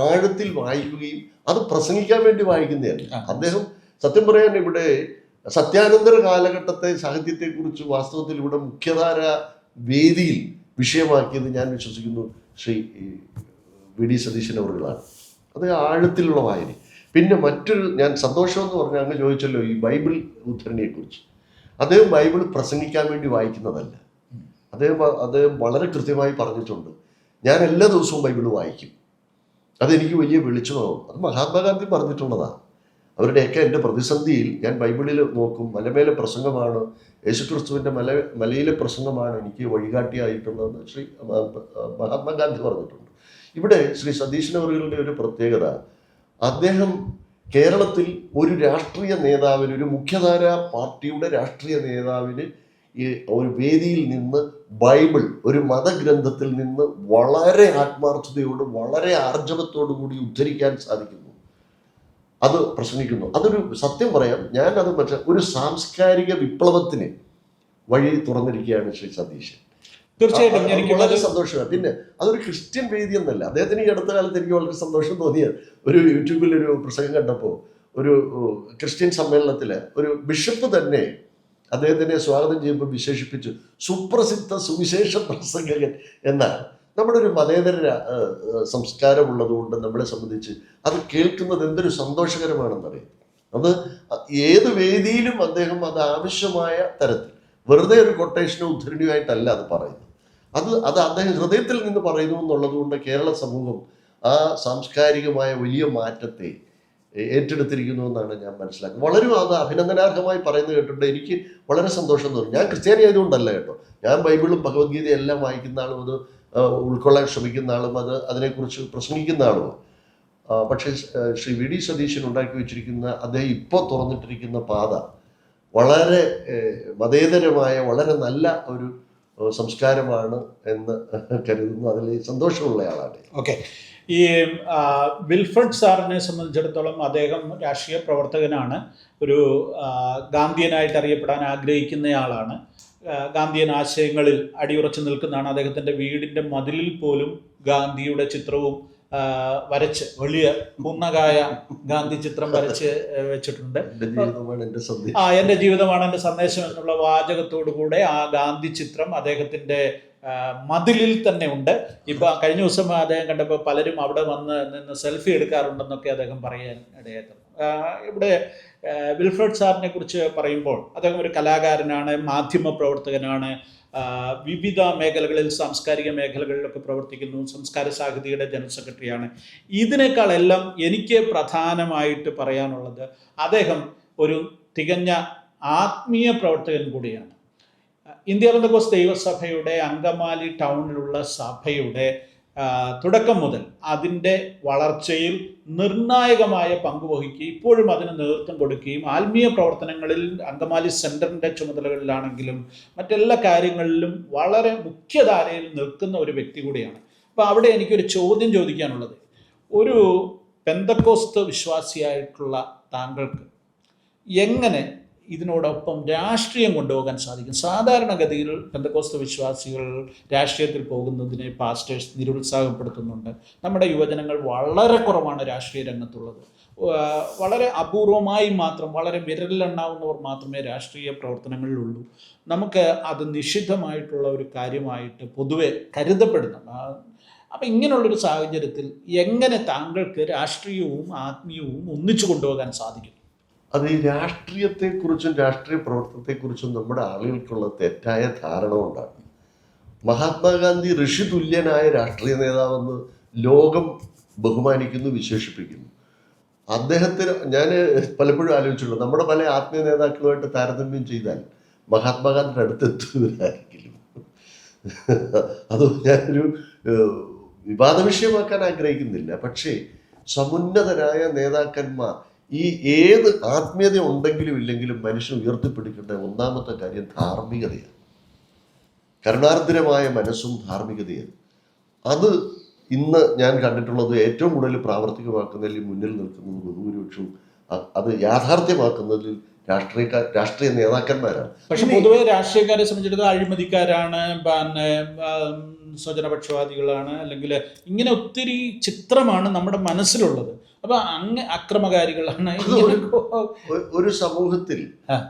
ആഴത്തിൽ വായിക്കുകയും അത് പ്രസംഗിക്കാൻ വേണ്ടി വായിക്കുന്നതല്ല. അദ്ദേഹം സത്യം പറയാൻ ഇവിടെ സത്യാനന്തര കാലഘട്ടത്തെ സാഹിത്യത്തെക്കുറിച്ച് വാസ്തവത്തിൽ ഇവിടെ മുഖ്യധാര വേദിയിൽ വിഷയമാക്കിയത് ഞാൻ വിശ്വസിക്കുന്നു ശ്രീ വി.ഡി. സതീശൻ അവറുകളാണ്. അത് ആഴത്തിലുള്ള വായന. പിന്നെ മറ്റൊരു ഞാൻ സന്തോഷമെന്ന് പറഞ്ഞാൽ അങ്ങ് ചോദിച്ചല്ലോ ഈ ബൈബിൾ ഉദ്ധരണിയെക്കുറിച്ച്. അദ്ദേഹം ബൈബിൾ പ്രസംഗിക്കാൻ വേണ്ടി വായിക്കുന്നതല്ല. അദ്ദേഹം വളരെ കൃത്യമായി പറഞ്ഞിട്ടുണ്ട്, ഞാൻ എല്ലാ ദിവസവും ബൈബിൾ വായിക്കും, അതെനിക്ക് വലിയ വെളിച്ചമാവും. അത് മഹാത്മാഗാന്ധി പറഞ്ഞിട്ടുള്ളതാണ്. അവരുടെയൊക്കെ എൻ്റെ പ്രതിസന്ധിയിൽ ഞാൻ ബൈബിളിൽ നോക്കും, മലമേലെ പ്രസംഗമാണ്, യേശുക്രിസ്തുവിൻ്റെ മലയിലെ പ്രസംഗമാണ് എനിക്ക് വഴികാട്ടിയായിട്ടുള്ളതെന്ന് ശ്രീ മഹാത്മാഗാന്ധി പറഞ്ഞിട്ടുണ്ട്. ഇവിടെ ശ്രീ സതീശൻ അവറുകളുടെ ഒരു പ്രത്യേകത, അദ്ദേഹം കേരളത്തിൽ ഒരു രാഷ്ട്രീയ നേതാവിന്, ഒരു മുഖ്യധാര പാർട്ടിയുടെ രാഷ്ട്രീയ നേതാവിന് ഈ ഒരു വേദിയിൽ നിന്ന് ബൈബിൾ, ഒരു മതഗ്രന്ഥത്തിൽ നിന്ന് വളരെ ആത്മാർത്ഥതയോടും വളരെ ആർജവത്തോടു കൂടി ഉദ്ധരിക്കാൻ സാധിക്കുന്നു, അത് പ്രസംഗിക്കുന്നു. അതൊരു സത്യം പറയാം, ഞാനത് ഒരു സാംസ്കാരിക വിപ്ലവത്തിന് വഴി തുറന്നിരിക്കുകയാണ് ശ്രീ സതീശൻ. തീർച്ചയായിട്ടും എനിക്ക് വളരെ സന്തോഷമാണ്. പിന്നെ അതൊരു ക്രിസ്ത്യൻ വേദി എന്നല്ല. അദ്ദേഹത്തിന് ഈ അടുത്ത കാലത്ത് എനിക്ക് വളരെ സന്തോഷം തോന്നിയത്, ഒരു യൂട്യൂബിൽ ഒരു പ്രസംഗം കണ്ടപ്പോൾ ഒരു ക്രിസ്ത്യൻ സമ്മേളനത്തിൽ ഒരു ബിഷപ്പ് തന്നെ അദ്ദേഹത്തിനെ സ്വാഗതം ചെയ്യുമ്പോൾ വിശേഷിപ്പിച്ചു സുപ്രസിദ്ധ സുവിശേഷ പ്രസംഗകൻ എന്നാണ്. നമ്മുടെ ഒരു മതേതര സംസ്കാരമുള്ളതുകൊണ്ട് നമ്മളെ സംബന്ധിച്ച് അത് കേൾക്കുന്നത് എന്തൊരു സന്തോഷകരമാണെന്നറിയാം. അത് ഏത് വേദിയിലും അദ്ദേഹം അത് ആവശ്യമായ തരത്തിൽ, വെറുതെ ഒരു കൊട്ടേഷനോ ഉദ്ധരണിയുമായിട്ടല്ല അത് പറയുന്നത്, അത് അദ്ദേഹം ഹൃദയത്തിൽ നിന്ന് പറയുന്നു എന്നുള്ളത് കൊണ്ട് കേരള സമൂഹം ആ സാംസ്കാരികമായ വലിയ മാറ്റത്തെ ഏറ്റെടുത്തിരിക്കുന്നു എന്നാണ് ഞാൻ മനസ്സിലാക്കുന്നത്. വളരെ അത് അഭിനന്ദനാർഹമായി പറയുന്നത് കേട്ടിട്ടുണ്ട്. എനിക്ക് വളരെ സന്തോഷം തോന്നി. ഞാൻ ക്രിസ്ത്യാനി ആയതുകൊണ്ടല്ല കേട്ടോ, ഞാൻ ബൈബിളും ഭഗവത്ഗീതയും എല്ലാം വായിക്കുന്ന ആളും അത് ഉൾക്കൊള്ളാൻ ശ്രമിക്കുന്ന ആളും അതിനെക്കുറിച്ച് പ്രസംഗിക്കുന്ന ആളുമാണ്. പക്ഷേ ശ്രീ വി.ഡി. സതീശൻ ഉണ്ടാക്കി വെച്ചിരിക്കുന്ന, അദ്ദേഹം ഇപ്പോൾ തുറന്നിട്ടിരിക്കുന്ന പാത വളരെ മതേതരമായ വളരെ നല്ല ഒരു സംസ്കാരമാണ് എന്ന് കരുതുന്നു. അതിൽ സന്തോഷമുള്ള ആളാണ്. ഓക്കെ. ഈ വിൽഫ്രഡ് സാറിനെ സംബന്ധിച്ചിടത്തോളം അദ്ദേഹം രാഷ്ട്രീയ പ്രവർത്തകനാണ്, ഒരു ഗാന്ധിയനായിട്ട് അറിയപ്പെടാൻ ആഗ്രഹിക്കുന്നയാളാണ്, ഗാന്ധിയൻ ആശയങ്ങളിൽ അടിയുറച്ചു നിൽക്കുന്നതാണ്. അദ്ദേഹത്തിൻ്റെ വീടിൻ്റെ മതിലിൽ പോലും ഗാന്ധിയുടെ ചിത്രവും വരച്ച്, വലിയ പൂർണ്ണകായ ഗാന്ധി ചിത്രം വരച്ച് വെച്ചിട്ടുണ്ട്. എൻ്റെ ജീവിതമാണ് എൻ്റെ സന്ദേശം എന്നുള്ള വാചകത്തോടു കൂടെ ആ ഗാന്ധി ചിത്രം അദ്ദേഹത്തിൻ്റെ മതിലിൽ തന്നെ ഉണ്ട്. ഇപ്പൊ കഴിഞ്ഞ ദിവസം അദ്ദേഹം കണ്ടപ്പോൾ പലരും അവിടെ വന്ന് നിന്ന് സെൽഫി എടുക്കാറുണ്ടെന്നൊക്കെ അദ്ദേഹം പറയാൻ ഇടയായിരുന്നു. ഇവിടെ വിൽഫ്രഡ് സാറിനെ കുറിച്ച് പറയുമ്പോൾ അദ്ദേഹം ഒരു കലാകാരനാണ്, മാധ്യമ പ്രവർത്തകനാണ്, വിവിധ മേഖലകളിൽ, സാംസ്കാരിക മേഖലകളിലൊക്കെ പ്രവർത്തിക്കുന്നു, സംസ്കാര സാഹിതിയുടെ ജനറൽ സെക്രട്ടറിയാണ്. ഇതിനേക്കാളെല്ലാം എനിക്ക് പ്രധാനമായിട്ട് പറയാനുള്ളത്, അദ്ദേഹം ഒരു തികഞ്ഞ ആത്മീയ പ്രവർത്തകൻ കൂടിയാണ്. ഇന്ത്യ പെന്തക്കോസ്ത് ദൈവസഭയുടെ അങ്കമാലി ടൗണിലുള്ള സഭയുടെ തുടക്കം മുതൽ അതിൻ്റെ വളർച്ചയിൽ നിർണായകമായ പങ്കുവഹിക്കുകയും ഇപ്പോഴും അതിന് നേതൃത്വം കൊടുക്കുകയും ആത്മീയ പ്രവർത്തനങ്ങളിൽ അങ്കമാലി സെൻറ്ററിൻ്റെ ചുമതലകളിലാണെങ്കിലും മറ്റെല്ലാ കാര്യങ്ങളിലും വളരെ മുഖ്യധാരയിൽ നിൽക്കുന്ന ഒരു വ്യക്തി കൂടിയാണ്. അപ്പോൾ അവിടെ എനിക്കൊരു ചോദ്യം ചോദിക്കാനുള്ളത്, ഒരു പെന്തക്കോസ്ത് വിശ്വാസിയായിട്ടുള്ള താങ്കൾക്ക് എങ്ങനെ ഇതിനോടൊപ്പം രാഷ്ട്രീയം കൊണ്ടുപോകാൻ സാധിക്കും? സാധാരണഗതിയിൽ പെന്തക്കോസ്ത് വിശ്വാസികൾ രാഷ്ട്രീയത്തിൽ പോകുന്നതിനെ പാസ്റ്റേഴ്സ് നിരുത്സാഹപ്പെടുത്തുന്നുണ്ട്. നമ്മുടെ യുവജനങ്ങൾ വളരെ കുറവാണ് രാഷ്ട്രീയ രംഗത്തുള്ളത്. വളരെ അപൂർവമായി മാത്രം, വളരെ വിരലിലെണ്ണാവുന്നവർ മാത്രമേ രാഷ്ട്രീയ പ്രവർത്തനങ്ങളിലുള്ളൂ. നമുക്ക് അത് നിഷിദ്ധമായിട്ടുള്ള ഒരു കാര്യമായിട്ട് പൊതുവെ കരുതപ്പെടുന്നു. അപ്പം ഇങ്ങനെയുള്ളൊരു സാഹചര്യത്തിൽ എങ്ങനെ താങ്കൾക്ക് രാഷ്ട്രീയവും ആത്മീയവും ഒന്നിച്ചു കൊണ്ടുപോകാൻ സാധിക്കും? അത് ഈ രാഷ്ട്രീയത്തെക്കുറിച്ചും രാഷ്ട്രീയ പ്രവർത്തനത്തെക്കുറിച്ചും നമ്മുടെ ആളുകൾക്കുള്ള തെറ്റായ ധാരണ കൊണ്ടാണ്. മഹാത്മാഗാന്ധി ഋഷി തുല്യനായ രാഷ്ട്രീയ നേതാവെന്ന് ലോകം ബഹുമാനിക്കുന്നു, വിശേഷിപ്പിക്കുന്നു. അദ്ദേഹത്തിന് ഞാൻ പലപ്പോഴും ആലോചിച്ചിട്ടുണ്ട്, നമ്മുടെ പല ആത്മീയ നേതാക്കളുമായിട്ട് താരതമ്യം ചെയ്താൽ മഹാത്മാഗാന്ധിയുടെ അടുത്ത് എത്തുന്നവരായിരിക്കും. അത് ഞാനൊരു വിവാദ വിഷയമാക്കാൻ ആഗ്രഹിക്കുന്നില്ല. പക്ഷേ സമുന്നതരായ നേതാക്കന്മാർ, ഈ ഏത് ആത്മീയത ഉണ്ടെങ്കിലും ഇല്ലെങ്കിലും മനുഷ്യൻ ഉയർത്തിപ്പിടിക്കേണ്ട ഒന്നാമത്തെ കാര്യം ധാർമ്മികതയാണ്. കരുണാർദ്രമായ മനസ്സും ധാർമ്മികതയാണ്. അത് ഇന്ന് ഞാൻ കണ്ടിട്ടുള്ളത് ഏറ്റവും കൂടുതൽ പ്രാവർത്തികമാക്കുന്നതിൽ മുന്നിൽ നിൽക്കുന്നത് ബഹുഭൂരിപക്ഷവും അത് യാഥാർത്ഥ്യമാക്കുന്നതിൽ രാഷ്ട്രീയ നേതാക്കന്മാരാണ്. പക്ഷെ പൊതുവെ രാഷ്ട്രീയക്കാരെ സംബന്ധിച്ചിടത്തോളം അഴിമതിക്കാരാണ്, പിന്നെ സ്വജനപക്ഷപാതികളാണ്, അല്ലെങ്കിൽ ഇങ്ങനെ ഒത്തിരി ചിത്രമാണ് നമ്മുടെ മനസ്സിലുള്ളത്. അപ്പൊ അക്രമകാരികളാണ്. ഒരു സമൂഹത്തിൽ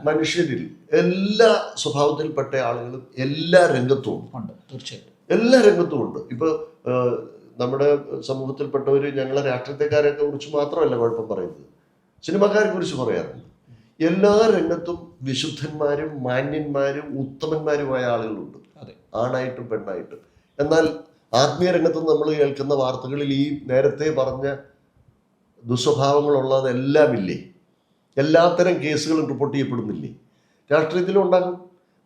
മനുഷ്യരിൽ എല്ലാ സ്വഭാവത്തിൽപ്പെട്ട ആളുകളും എല്ലാ രംഗത്തും ഉണ്ട്. തീർച്ചയായിട്ടും എല്ലാ രംഗത്തും ഉണ്ട്. ഇപ്പൊ നമ്മുടെ സമൂഹത്തിൽപ്പെട്ടവർ ഞങ്ങളെ രാഷ്ട്രീയക്കാരെയൊക്കെ കുറിച്ച് മാത്രമല്ല കുഴപ്പം പറയുന്നത്, സിനിമാക്കാരെ കുറിച്ച് പറയാറുണ്ട്. എല്ലാ രംഗത്തും വിശുദ്ധന്മാരും മാന്യന്മാരും ഉത്തമന്മാരുമായ ആളുകളുണ്ട്, ആണായിട്ടും പെണ്ണായിട്ടും. എന്നാൽ ആത്മീയ രംഗത്ത് നമ്മൾ കേൾക്കുന്ന വാർത്തകളിൽ ഈ നേരത്തെ പറഞ്ഞ ദുസ്വഭാവങ്ങളുള്ളതെല്ലാം ഇല്ലേ? എല്ലാത്തരം കേസുകളും റിപ്പോർട്ട് ചെയ്യപ്പെടുന്നില്ലേ? രാഷ്ട്രീയത്തിലും ഉണ്ടാകും.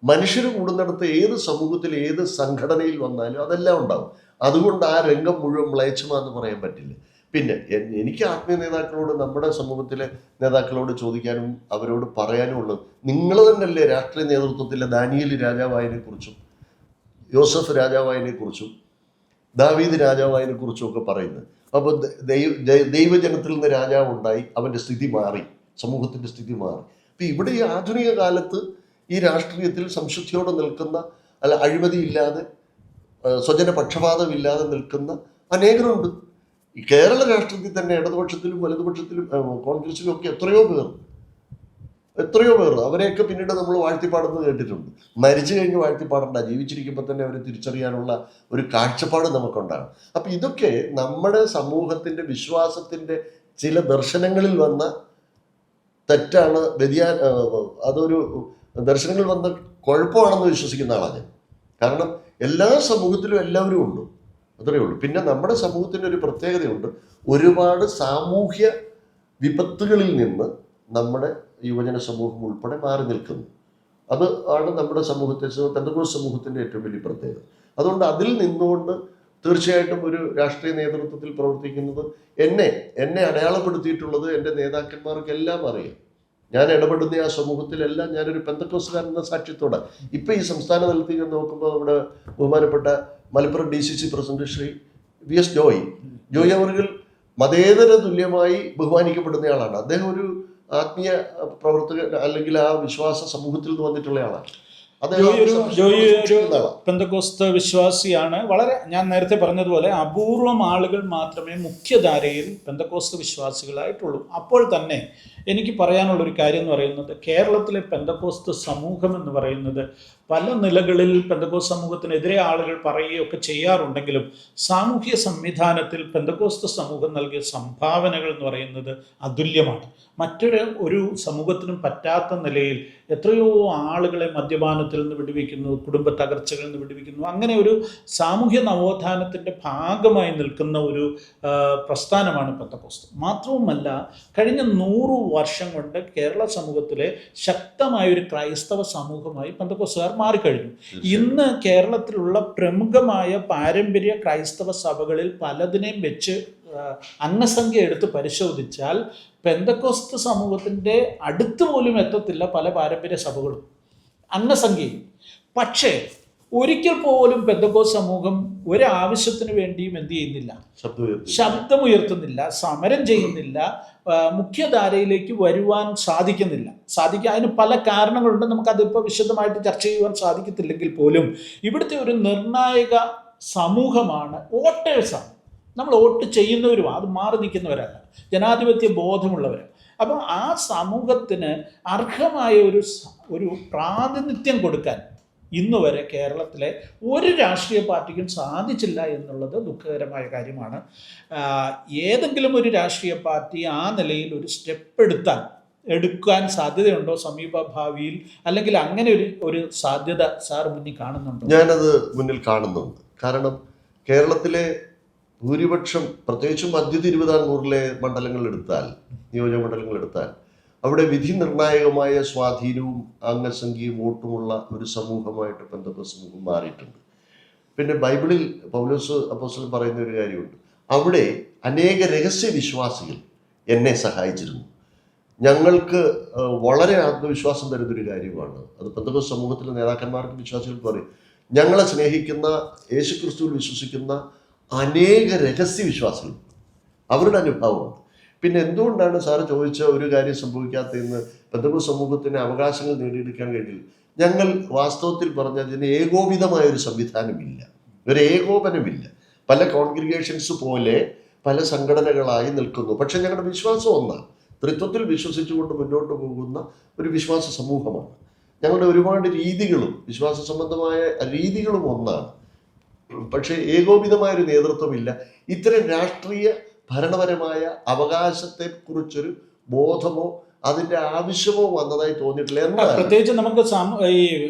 മനുഷ്യർ കൂടുന്നിടത്ത് ഏത് സമൂഹത്തിൽ ഏത് സംഘടനയിൽ വന്നാലും അതെല്ലാം ഉണ്ടാവും. അതുകൊണ്ട് ആ രംഗം മുഴുവൻ മ്ലേച്ഛമാണെന്ന് പറയാൻ പറ്റില്ല. പിന്നെ എനിക്ക് ആത്മീയ നേതാക്കളോട്, നമ്മുടെ സമൂഹത്തിലെ നേതാക്കളോട് ചോദിക്കാനും അവരോട് പറയാനും ഉള്ളത്, നിങ്ങൾ തന്നെയല്ലേ രാഷ്ട്രീയ നേതൃത്വത്തിലെ ദാനിയേൽ രാജാവായതിനെ കുറിച്ചും യോസഫ് രാജാവായതിനെ കുറിച്ചും ദാവീദ് രാജാവായതിനെ കുറിച്ചും ഒക്കെ പറയുന്നത്. അപ്പോൾ ദൈവജനത്തിൽ നിന്ന് രാജാവ് ഉണ്ടായി, അവൻ്റെ സ്ഥിതി മാറി, സമൂഹത്തിൻ്റെ സ്ഥിതി മാറി. അപ്പം ഇവിടെ ഈ ആധുനിക കാലത്ത് ഈ രാഷ്ട്രീയത്തിൽ സംശുദ്ധിയോടെ നിൽക്കുന്ന, അല്ല അഴിമതിയില്ലാതെ സ്വജനപക്ഷപാതമില്ലാതെ നിൽക്കുന്ന അനേകരുണ്ട്. ഈ കേരള രാഷ്ട്രീയത്തിൽ തന്നെ ഇടതുപക്ഷത്തിലും വലതുപക്ഷത്തിലും കോൺഗ്രസിലും ഒക്കെ എത്രയോ പേർ അവരെയൊക്കെ പിന്നീട് നമ്മൾ വാഴ്ത്തിപ്പാടുന്നത് കേട്ടിട്ടുണ്ട്. മരിച്ചു കഴിഞ്ഞ് വാഴ്ത്തിപ്പാടണ്ട, ജീവിച്ചിരിക്കുമ്പോൾ തന്നെ അവരെ തിരിച്ചറിയാനുള്ള ഒരു കാഴ്ചപ്പാട് നമുക്കുണ്ടാകും. അപ്പം ഇതൊക്കെ നമ്മുടെ സമൂഹത്തിൻ്റെ വിശ്വാസത്തിൻ്റെ ചില ദർശനങ്ങളിൽ വന്ന തെറ്റാണ്, അതൊരു ദർശനങ്ങളിൽ വന്ന കുഴപ്പമാണെന്ന് വിശ്വസിക്കുന്ന ആളാണ് ഞാൻ. കാരണം എല്ലാ സമൂഹത്തിലും എല്ലാവരും ഉണ്ട്, അത്രയേ ഉള്ളൂ. പിന്നെ നമ്മുടെ സമൂഹത്തിൻ്റെ ഒരു പ്രത്യേകതയുണ്ട്, ഒരുപാട് സാമൂഹ്യ വിപത്തുകളിൽ നിന്ന് നമ്മുടെ യുവജന സമൂഹം ഉൾപ്പെടെ മാറി നിൽക്കുന്നു. അത് ആണ് നമ്മുടെ പെന്തക്കോസ്ത് സമൂഹത്തിൻ്റെ ഏറ്റവും വലിയ പ്രത്യേകത. അതുകൊണ്ട് അതിൽ നിന്നുകൊണ്ട് തീർച്ചയായിട്ടും ഒരു രാഷ്ട്രീയ നേതൃത്വത്തിൽ പ്രവർത്തിക്കുന്നത് എന്നെ അടയാളപ്പെടുത്തിയിട്ടുള്ളത് എൻ്റെ നേതാക്കന്മാർക്കെല്ലാം അറിയാം. ഞാൻ ഇടപെടുന്ന ആ സമൂഹത്തിലെല്ലാം ഞാനൊരു പെന്തക്കോസ്തുകാരൻ എന്ന സാക്ഷ്യത്തോടെ. ഇപ്പം ഈ സംസ്ഥാന തലത്തിൽ ഞാൻ നോക്കുമ്പോൾ നമ്മുടെ ബഹുമാനപ്പെട്ട Malappuram DCC president Shri VS Joy അവർ മതേതര തുല്യമായി ബഹുമാനിക്കപ്പെടുന്നയാളാണ്. അദ്ദേഹം ഒരു ആത്മീയ പ്രവർത്തകൻ, അല്ലെങ്കിൽ ആ വിശ്വാസ സമൂഹത്തിൽ നിന്ന് വന്നിട്ടുള്ള ആളാണ്. ജോയി ഒരു പെന്തക്കോസ്ത് വിശ്വാസിയാണ്. വളരെ, ഞാൻ നേരത്തെ പറഞ്ഞതുപോലെ അപൂർവം ആളുകൾ മാത്രമേ മുഖ്യധാരയിൽ പെന്തക്കോസ്ത് വിശ്വാസികളായിട്ടുള്ളൂ. അപ്പോൾ തന്നെ എനിക്ക് പറയാനുള്ളൊരു കാര്യം എന്ന് പറയുന്നത്, കേരളത്തിലെ പെന്തക്കോസ്ത് സമൂഹം എന്ന് പറയുന്നത് പല നിലകളിൽ പെന്തക്കോസ്ത് സമൂഹത്തിനെതിരെ ആളുകൾ പറയുകയൊക്കെ ചെയ്യാറുണ്ടെങ്കിലും സാമൂഹ്യ സംവിധാനത്തിൽ പെന്തക്കോസ്ത് സമൂഹം നൽകിയ സംഭാവനകൾ എന്ന് പറയുന്നത് അതുല്യമാണ്. ഒരു സമൂഹത്തിനും പറ്റാത്ത നിലയിൽ എത്രയോ ആളുകളെ മദ്യപാനത്തിൽ നിന്ന് വിടുവിക്കുന്നു, കുടുംബ തകർച്ചകളിൽ നിന്ന് വിടുവിക്കുന്നു. അങ്ങനെ ഒരു സാമൂഹ്യ നവോത്ഥാനത്തിൻ്റെ ഭാഗമായി നിൽക്കുന്ന ഒരു പ്രസ്ഥാനമാണ് പെന്തക്കോസ്ത്. മാത്രവുമല്ല, കഴിഞ്ഞ 100 വർഷം കൊണ്ട് കേരള സമൂഹത്തിലെ ശക്തമായൊരു ക്രൈസ്തവ സമൂഹമായി പെന്തക്കോസ്തുകാർ മാറിക്കഴിഞ്ഞു. ഇന്ന് കേരളത്തിലുള്ള പ്രമുഖമായ പാരമ്പര്യ ക്രൈസ്തവ സഭകളിൽ പലതിനെയും വെച്ച് അംഗസംഖ്യ എടുത്ത് പരിശോധിച്ചാൽ പെന്തക്കോസ്ത് സമൂഹത്തിൻ്റെ അടുത്ത് പോലും എത്തത്തില്ല പല പാരമ്പര്യ സഭകളും അംഗസംഖ്യയും. പക്ഷേ ഒരിക്കൽ പോലും പെന്തക്കോസ്ത് സമൂഹം ഒരാവശ്യത്തിന് വേണ്ടിയും എന്ത് ചെയ്യുന്നില്ല, ശബ്ദമുയർത്തുന്നില്ല, സമരം ചെയ്യുന്നില്ല, മുഖ്യധാരയിലേക്ക് വരുവാൻ സാധിക്കുന്നില്ല. അതിന് പല കാരണങ്ങളുണ്ട്, നമുക്കതിപ്പോൾ വിശദമായിട്ട് ചർച്ച ചെയ്യുവാൻ സാധിക്കത്തില്ലെങ്കിൽ പോലും ഇവിടുത്തെ ഒരു നിർണായക സമൂഹമാണ് വോട്ടേഴ്സാണ്. നമ്മൾ വോട്ട് ചെയ്യുന്നവരും അത് മാറി നിൽക്കുന്നവരല്ല, ജനാധിപത്യ ബോധമുള്ളവർ. അപ്പോൾ ആ സമൂഹത്തിന് അർഹമായ ഒരു പ്രാതിനിധ്യം കൊടുക്കാൻ ഇന്ന് വരെ കേരളത്തിലെ ഒരു രാഷ്ട്രീയ പാർട്ടിക്കും സാധിച്ചില്ല എന്നുള്ളത് ദുഃഖകരമായ കാര്യമാണ്. ഏതെങ്കിലും ഒരു രാഷ്ട്രീയ പാർട്ടി ആ നിലയിൽ ഒരു സ്റ്റെപ്പ് എടുക്കാൻ സാധ്യതയുണ്ടോ സമീപ ഭാവിയിൽ? അല്ലെങ്കിൽ അങ്ങനെ ഒരു സാധ്യത സാർ മുന്നിൽ കാണുന്നുണ്ടോ? ഞാനത് മുന്നിൽ കാണുന്നുണ്ട്. കാരണം കേരളത്തിലെ ഭൂരിപക്ഷം, പ്രത്യേകിച്ചും മധ്യ തിരുവിതാംകൂറിലെ നിയോജക മണ്ഡലങ്ങൾ എടുത്താൽ അവിടെ വിധി നിർണായകമായ സ്വാധീനവും അംഗസംഖ്യയും വോട്ടുമുള്ള ഒരു സമൂഹമായിട്ട് പെന്തക്കോസ്ത് സമൂഹം മാറിയിട്ടുണ്ട്. പിന്നെ ബൈബിളിൽ പൗലോസ് അപ്പോസ്തലൻ പറയുന്ന ഒരു കാര്യമുണ്ട്, അവിടെ അനേക രഹസ്യ വിശ്വാസികൾ എന്നെ സഹായിച്ചിരുന്നു. ഞങ്ങൾക്ക് വളരെ ആത്മവിശ്വാസം തരുന്നൊരു കാര്യമാണ് അത്. പെന്തക്കോസ്ത് സമൂഹത്തിലെ നേതാക്കന്മാർക്ക്, വിശ്വാസികൾക്ക് പറയും, ഞങ്ങളെ സ്നേഹിക്കുന്ന, യേശുക്രിസ്തുവിൽ വിശ്വസിക്കുന്ന അനേക രഹസ്യ വിശ്വാസികൾ, അവരുടെ അനുഭവമാണ്. പിന്നെ എന്തുകൊണ്ടാണ് സാറ് ചോദിച്ച ഒരു കാര്യം സംഭവിക്കാത്തതെന്ന്, പെന്തക്കോസ്ത് സമൂഹത്തിന് അവകാശങ്ങൾ നേടിയെടുക്കാൻ കഴിഞ്ഞില്ല? ഞങ്ങൾ വാസ്തവത്തിൽ പറഞ്ഞതിന് ഏകോപിതമായൊരു സംവിധാനമില്ല, ഒരു ഏകോപനമില്ല. പല കോൺഗ്രിഗേഷൻസ് പോലെ പല സംഘടനകളായി നിൽക്കുന്നു. പക്ഷെ ഞങ്ങളുടെ വിശ്വാസം ഒന്നാണ്, ത്രിത്വത്തിൽ വിശ്വസിച്ചുകൊണ്ട് മുന്നോട്ട് പോകുന്ന ഒരു വിശ്വാസ സമൂഹമാണ്. ഞങ്ങളുടെ ഒരുപാട് രീതികളും വിശ്വാസ സംബന്ധമായ രീതികളും ഒന്നാണ്. പക്ഷേ ഏകോപിതമായൊരു നേതൃത്വമില്ല. ഇത്തരം രാഷ്ട്രീയ ഭരണപരമായ അവകാശത്തെക്കുറിച്ചൊരു ബോധമോ അതിൻ്റെ ആവശ്യമോ വന്നതായി തോന്നിയിട്ടില്ല. എന്നാൽ പ്രത്യേകിച്ച് നമുക്ക് ഈ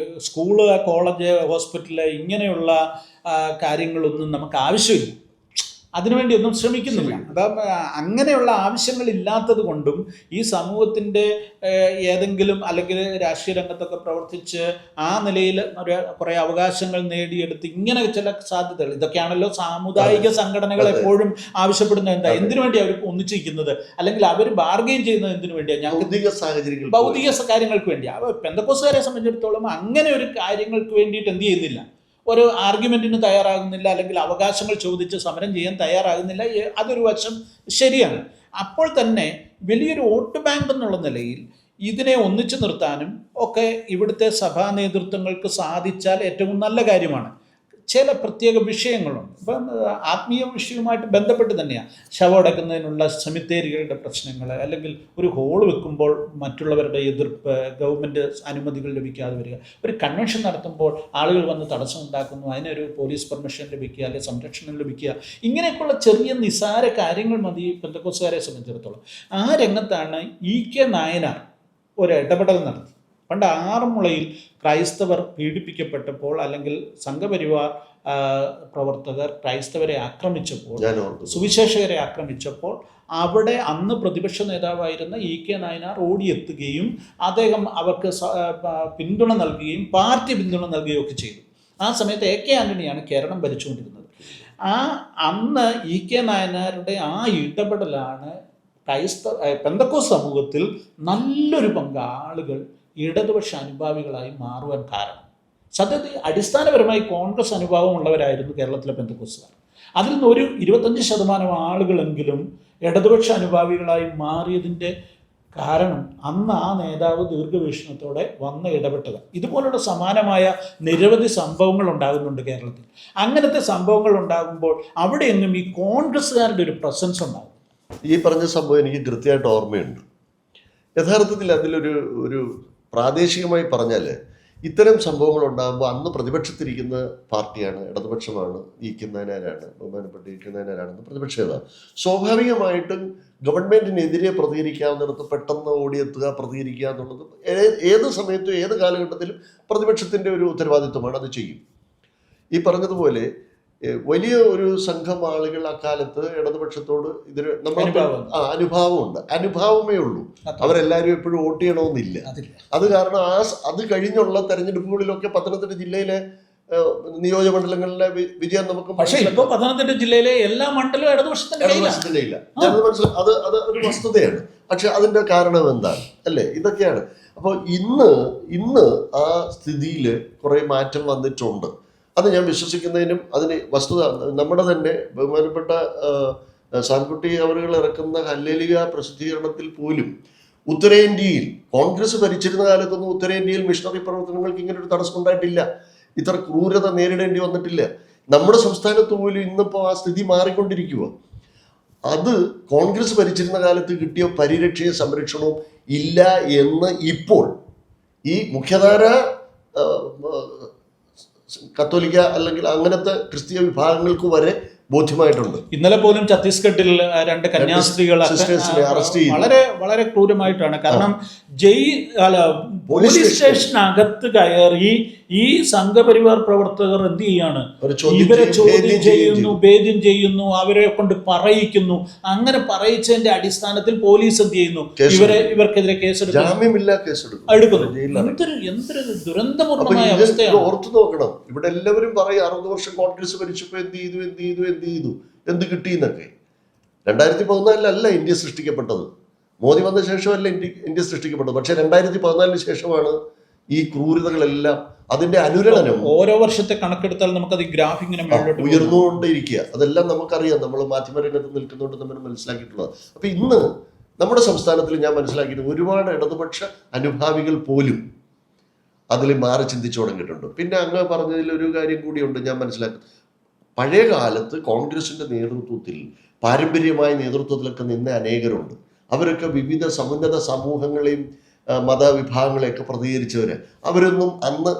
സ്കൂള്, കോളേജ്, ഹോസ്പിറ്റല് ഇങ്ങനെയുള്ള കാര്യങ്ങളൊന്നും നമുക്ക് ആവശ്യമില്ല, അതിനുവേണ്ടി ഒന്നും ശ്രമിക്കുന്നില്ല. അതാ അങ്ങനെയുള്ള ആവശ്യങ്ങളില്ലാത്തത് കൊണ്ടും ഈ സമൂഹത്തിൻ്റെ ഏതെങ്കിലും അല്ലെങ്കിൽ രാഷ്ട്രീയ രംഗത്തൊക്കെ പ്രവർത്തിച്ച് ആ നിലയിൽ കുറേ അവകാശങ്ങൾ നേടിയെടുത്ത് ഇങ്ങനെ ചില സാധ്യതകൾ, ഇതൊക്കെയാണല്ലോ സാമുദായിക സംഘടനകൾ എപ്പോഴും ആവശ്യപ്പെടുന്നത്. എന്താ, എന്തിനു വേണ്ടി അവർ ഒന്നിച്ചിരിക്കുന്നത്, അല്ലെങ്കിൽ അവർ ബാർഗെയിൻ ചെയ്യുന്നത് എന്തിനു വേണ്ടിയാണ്? ഞങ്ങൾക്ക് ഭൗതിക കാര്യങ്ങൾക്ക് വേണ്ടിയാണ്. പെന്തക്കോസ്തുകാരെ സംബന്ധിച്ചിടത്തോളം അങ്ങനെ ഒരു കാര്യങ്ങൾക്ക് വേണ്ടിയിട്ട് എന്ത് ചെയ്യുന്നില്ല, ഒരു ആർഗ്യുമെന്റിന് തയ്യാറാകുന്നില്ല, അല്ലെങ്കിൽ അവകാശങ്ങൾ ചോദിച്ച് സമരം ചെയ്യാൻ തയ്യാറാകുന്നില്ല. അതൊരു വശം ശരിയാണ്. അപ്പോൾ തന്നെ വലിയൊരു വോട്ട് ബാങ്ക് എന്നുള്ള നിലയിൽ ഇതിനെ ഒന്നിച്ചു നിർത്താനും ഒക്കെ ഇവിടുത്തെ സഭാ നേതൃത്വങ്ങൾക്ക് സാധിച്ചാൽ ഏറ്റവും നല്ല കാര്യമാണ്. ചില പ്രത്യേക വിഷയങ്ങളുണ്ട്. ഇപ്പം ആത്മീയ വിഷയവുമായിട്ട് ബന്ധപ്പെട്ട് തന്നെയാണ് ശവമടക്കുന്നതിനുള്ള സെമിത്തേരികളുടെ പ്രശ്നങ്ങൾ, അല്ലെങ്കിൽ ഒരു ഹോൾ വെക്കുമ്പോൾ മറ്റുള്ളവരുടെ എതിർപ്പ്, ഗവൺമെൻറ് അനുമതികൾ ലഭിക്കാതെ വരിക, ഒരു കൺവെൻഷൻ നടത്തുമ്പോൾ ആളുകൾ വന്ന് തടസ്സം ഉണ്ടാക്കുന്നു, അതിനൊരു പോലീസ് പെർമിഷൻ ലഭിക്കുക, അല്ലെങ്കിൽ സംരക്ഷണം ലഭിക്കുക, ഇങ്ങനെയൊക്കെയുള്ള ചെറിയ നിസാര കാര്യങ്ങൾ മതി പെന്തക്കോസ്തുകാരെ സംബന്ധിച്ചിടത്തോളം. ആ രംഗത്താണ് EK നായനാർ ഒരു ഇടപെടൽ നടത്തി. പണ്ട് ആറന്മുളയിൽ ക്രൈസ്തവർ പീഡിപ്പിക്കപ്പെട്ടപ്പോൾ, അല്ലെങ്കിൽ സംഘപരിവാർ പ്രവർത്തകർ ക്രൈസ്തവരെ ആക്രമിച്ചപ്പോൾ, സുവിശേഷകരെ ആക്രമിച്ചപ്പോൾ, അവിടെ അന്ന് പ്രതിപക്ഷ നേതാവായിരുന്ന EK നായനാർ ഓടിയെത്തുകയും അദ്ദേഹം അവർക്ക് പിന്തുണ നൽകുകയും പാർട്ടി പിന്തുണ നൽകുകയും ഒക്കെ ചെയ്തു. ആ സമയത്ത് AK ആന്റണിയാണ് കേരളം ഭരിച്ചുകൊണ്ടിരുന്നത്. അന്ന് EK നായനാരുടെ ആ ഇടപെടലാണ് പെന്തക്കോസ്ത് സമൂഹത്തിൽ നല്ലൊരു പങ്ക് ആളുകൾ ഇടതുപക്ഷ അനുഭാവികളായി മാറുവാൻ കാരണം. സത്യത്തിൽ അടിസ്ഥാനപരമായി കോൺഗ്രസ് അനുഭാവമുള്ളവരായിരുന്നു കേരളത്തിലെ പെന്തക്കോസ്തുകാർ. അതിൽ നിന്ന് ഒരു 25% ആളുകളെങ്കിലും ഇടതുപക്ഷ അനുഭാവികളായി മാറിയതിൻ്റെ കാരണം അന്ന് ആ നേതാവ് ദീർഘവീക്ഷണത്തോടെ വന്ന് ഇടപെട്ടത്. ഇതുപോലുള്ള സമാനമായ നിരവധി സംഭവങ്ങൾ ഉണ്ടാകുന്നുണ്ട് കേരളത്തിൽ. അങ്ങനത്തെ സംഭവങ്ങൾ ഉണ്ടാകുമ്പോൾ അവിടെയെങ്ങും ഈ കോൺഗ്രസ്സുകാരുടെ ഒരു പ്രസൻസ് ഉണ്ടാകും. ഈ പറഞ്ഞ സംഭവം എനിക്ക് കൃത്യമായിട്ട് ഓർമ്മയുണ്ട്. യഥാർത്ഥത്തിൽ അതിലൊരു പ്രാദേശികമായി പറഞ്ഞാൽ ഇത്തരം സംഭവങ്ങൾ ഉണ്ടാകുമ്പോൾ അന്ന് പ്രതിപക്ഷത്തിരിക്കുന്ന പാർട്ടിയാണ്, ഇടതുപക്ഷമാണ്, EK നായനാരാണ്, ബഹുമാനപ്പെട്ട EK നായനാരാണെന്ന് പ്രതിപക്ഷ നേതാവ്. സ്വാഭാവികമായിട്ടും ഗവൺമെൻറ്റിനെതിരെ പ്രതികരിക്കാവുന്നിടത്ത് പെട്ടെന്ന് ഓടിയെത്തുക, പ്രതികരിക്കുക എന്നുള്ളത് ഏത് സമയത്തും ഏത് കാലഘട്ടത്തിലും പ്രതിപക്ഷത്തിൻ്റെ ഒരു ഉത്തരവാദിത്വമാണ്. അത് ചെയ്യും. ഈ പറഞ്ഞതുപോലെ വലിയ ഒരു സംഘം ആളുകൾ അക്കാലത്ത് ഇടതുപക്ഷത്തോട് ഇതിന് അനുഭാവമുണ്ട്. അനുഭാവമേ ഉള്ളൂ. അവരെല്ലാവരും എപ്പോഴും വോട്ട് ചെയ്യണമെന്നില്ല. അത് കാരണം അത് കഴിഞ്ഞുള്ള തെരഞ്ഞെടുപ്പുകളിലൊക്കെ പത്തനംതിട്ട ജില്ലയിലെ നിയോജകമണ്ഡലങ്ങളിലെ വിജയം നമുക്ക് പത്തനംതിട്ട ജില്ലയിലെ എല്ലാ മണ്ഡലവും ഇടതുപക്ഷത്തിന്റെ ഇല്ല. അത് ഒരു വസ്തുതയാണ്. പക്ഷെ അതിന്റെ കാരണം എന്താണ് അല്ലേ? ഇതൊക്കെയാണ്. അപ്പോൾ ഇന്ന് ആ സ്ഥിതിയിൽ കുറെ മാറ്റം വന്നിട്ടുണ്ട്. അത് ഞാൻ വിശ്വസിക്കുന്നതിനും അതിന് വസ്തുത നമ്മുടെ തന്നെ ബഹുമാനപ്പെട്ട സാൻകുട്ടി അവറുകൾ ഇറക്കുന്ന ഹല്ലേലൂയ പ്രസിദ്ധീകരണത്തിൽ പോലും ഉത്തരേന്ത്യയിൽ കോൺഗ്രസ് ഭരിച്ചിരുന്ന കാലത്തൊന്നും ഉത്തരേന്ത്യയിൽ മിഷണറി പ്രവർത്തനങ്ങൾക്ക് ഇങ്ങനെ ഒരു തടസ്സം ഉണ്ടായിട്ടില്ല. ഇത്ര ക്രൂരത നേരിടേണ്ടി വന്നിട്ടില്ല. നമ്മുടെ സംസ്ഥാനത്ത് പോലും ഇന്നിപ്പോൾ ആ സ്ഥിതി മാറിക്കൊണ്ടിരിക്കുക. അത് കോൺഗ്രസ് ഭരിച്ചിരുന്ന കാലത്ത് കിട്ടിയ പരിരക്ഷയും സംരക്ഷണവും ഇല്ല എന്ന് ഇപ്പോൾ ഈ മുഖ്യധാര കത്തോലിക്ക അല്ലെങ്കിൽ അങ്ങനത്തെ ക്രിസ്തീയ വിഭാഗങ്ങൾക്ക് വരെ ബോധ്യമായിട്ടുണ്ട്. ഇന്നലെ പോലും ഛത്തീസ്ഗഡിൽ 2 കന്യാസ്ത്രീകളെ വളരെ വളരെ ക്രൂരമായിട്ടാണ്. കാരണം പോലീസ് സ്റ്റേഷനകത്ത് കയറി ഈ സംഘപരിവാർ പ്രവർത്തകർ എന്ത് ചെയ്യാണ്, ഇവരെ ചോദ്യം ചെയ്യുന്നു, അവരെ കൊണ്ട് പറയിക്കുന്നു. അങ്ങനെ പറയിച്ചതിന്റെ അടിസ്ഥാനത്തിൽ പോലീസ് എന്ത് ചെയ്യുന്നു, ഇവർക്കെതിരെ കേസെടുക്കുന്നു. എന്തൊരു ദുരന്തപൂർണമായ അവസ്ഥയാണ്. ഓർത്തു നോക്കണം. ഇവിടെ എല്ലാവരും പറയും 60 വർഷം കോൺഗ്രസ് ഭരിച്ചപ്പോ എന്ത് കിട്ടി എന്നൊക്കെ. 2014 ഇന്ത്യ സൃഷ്ടിക്കപ്പെട്ടത്. മോദി വന്ന ശേഷമല്ല ഇന്ത്യ സൃഷ്ടിക്കപ്പെട്ടത്. പക്ഷെ 2014 ശേഷമാണ് ഈ ക്രൂരതകളെല്ലാം അതിന്റെ അനുരണനം. ഓരോ വർഷത്തെ കണക്കെടുത്താൽ നമുക്കത് ഗ്രാഫ് ഇങ്ങനെ ഉയർന്നുകൊണ്ടേയിരിക്കുക. അതെല്ലാം നമുക്കറിയാം. നമ്മൾ മാധ്യമരംഗത്ത് നിൽക്കുന്നതുകൊണ്ട് നമ്മൾ മനസ്സിലാക്കിയിട്ടുള്ളത്. അപ്പൊ ഇന്ന് നമ്മുടെ സംസ്ഥാനത്തിൽ ഞാൻ മനസ്സിലാക്കിയിട്ട് ഒരുപാട് ഇടതുപക്ഷ അനുഭാവികൾ പോലും അതിൽ മാറി ചിന്തിച്ചു തുടങ്ങിയിട്ടുണ്ട്. പിന്നെ അങ്ങ് പറഞ്ഞതിൽ ഒരു കാര്യം കൂടിയുണ്ട് ഞാൻ മനസ്സിലാക്കുന്നത്. പഴയ കാലത്ത് കോൺഗ്രസിന്റെ നേതൃത്വത്തിൽ പാരമ്പര്യമായ നേതൃത്വത്തിലൊക്കെ നിന്ന അനേകരുണ്ട്. അവരൊക്കെ വിവിധ സമുന്നത സമൂഹങ്ങളെയും മതവിഭാഗങ്ങളെയൊക്കെ പ്രതികരിച്ചവർ, അവരൊന്നും അന്ന്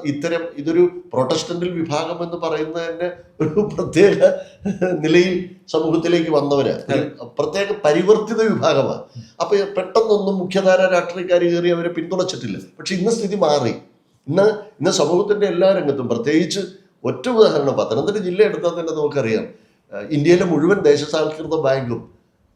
ഇതൊരു പ്രൊട്ടസ്റ്റന്റൽ വിഭാഗം എന്ന് പറയുന്നത് തന്നെ ഒരു പ്രത്യേക നിലയിൽ സമൂഹത്തിലേക്ക് വന്നവര്, പ്രത്യേക പരിവർത്തിത വിഭാഗമാണ്. അപ്പൊ പെട്ടെന്നൊന്നും മുഖ്യധാര രാഷ്ട്രീയക്കാർ കയറി അവരെ പിന്തുണച്ചിട്ടില്ല. പക്ഷെ ഇന്ന് സ്ഥിതി മാറി. ഇന്ന് സമൂഹത്തിന്റെ എല്ലാ രംഗത്തും, പ്രത്യേകിച്ച് ഒറ്റ ഉദാഹരണം പത്തനംതിട്ട ജില്ല എടുത്താൽ തന്നെ നമുക്കറിയാം, ഇന്ത്യയിലെ മുഴുവൻ ദേശസാൽകൃത ബാങ്കും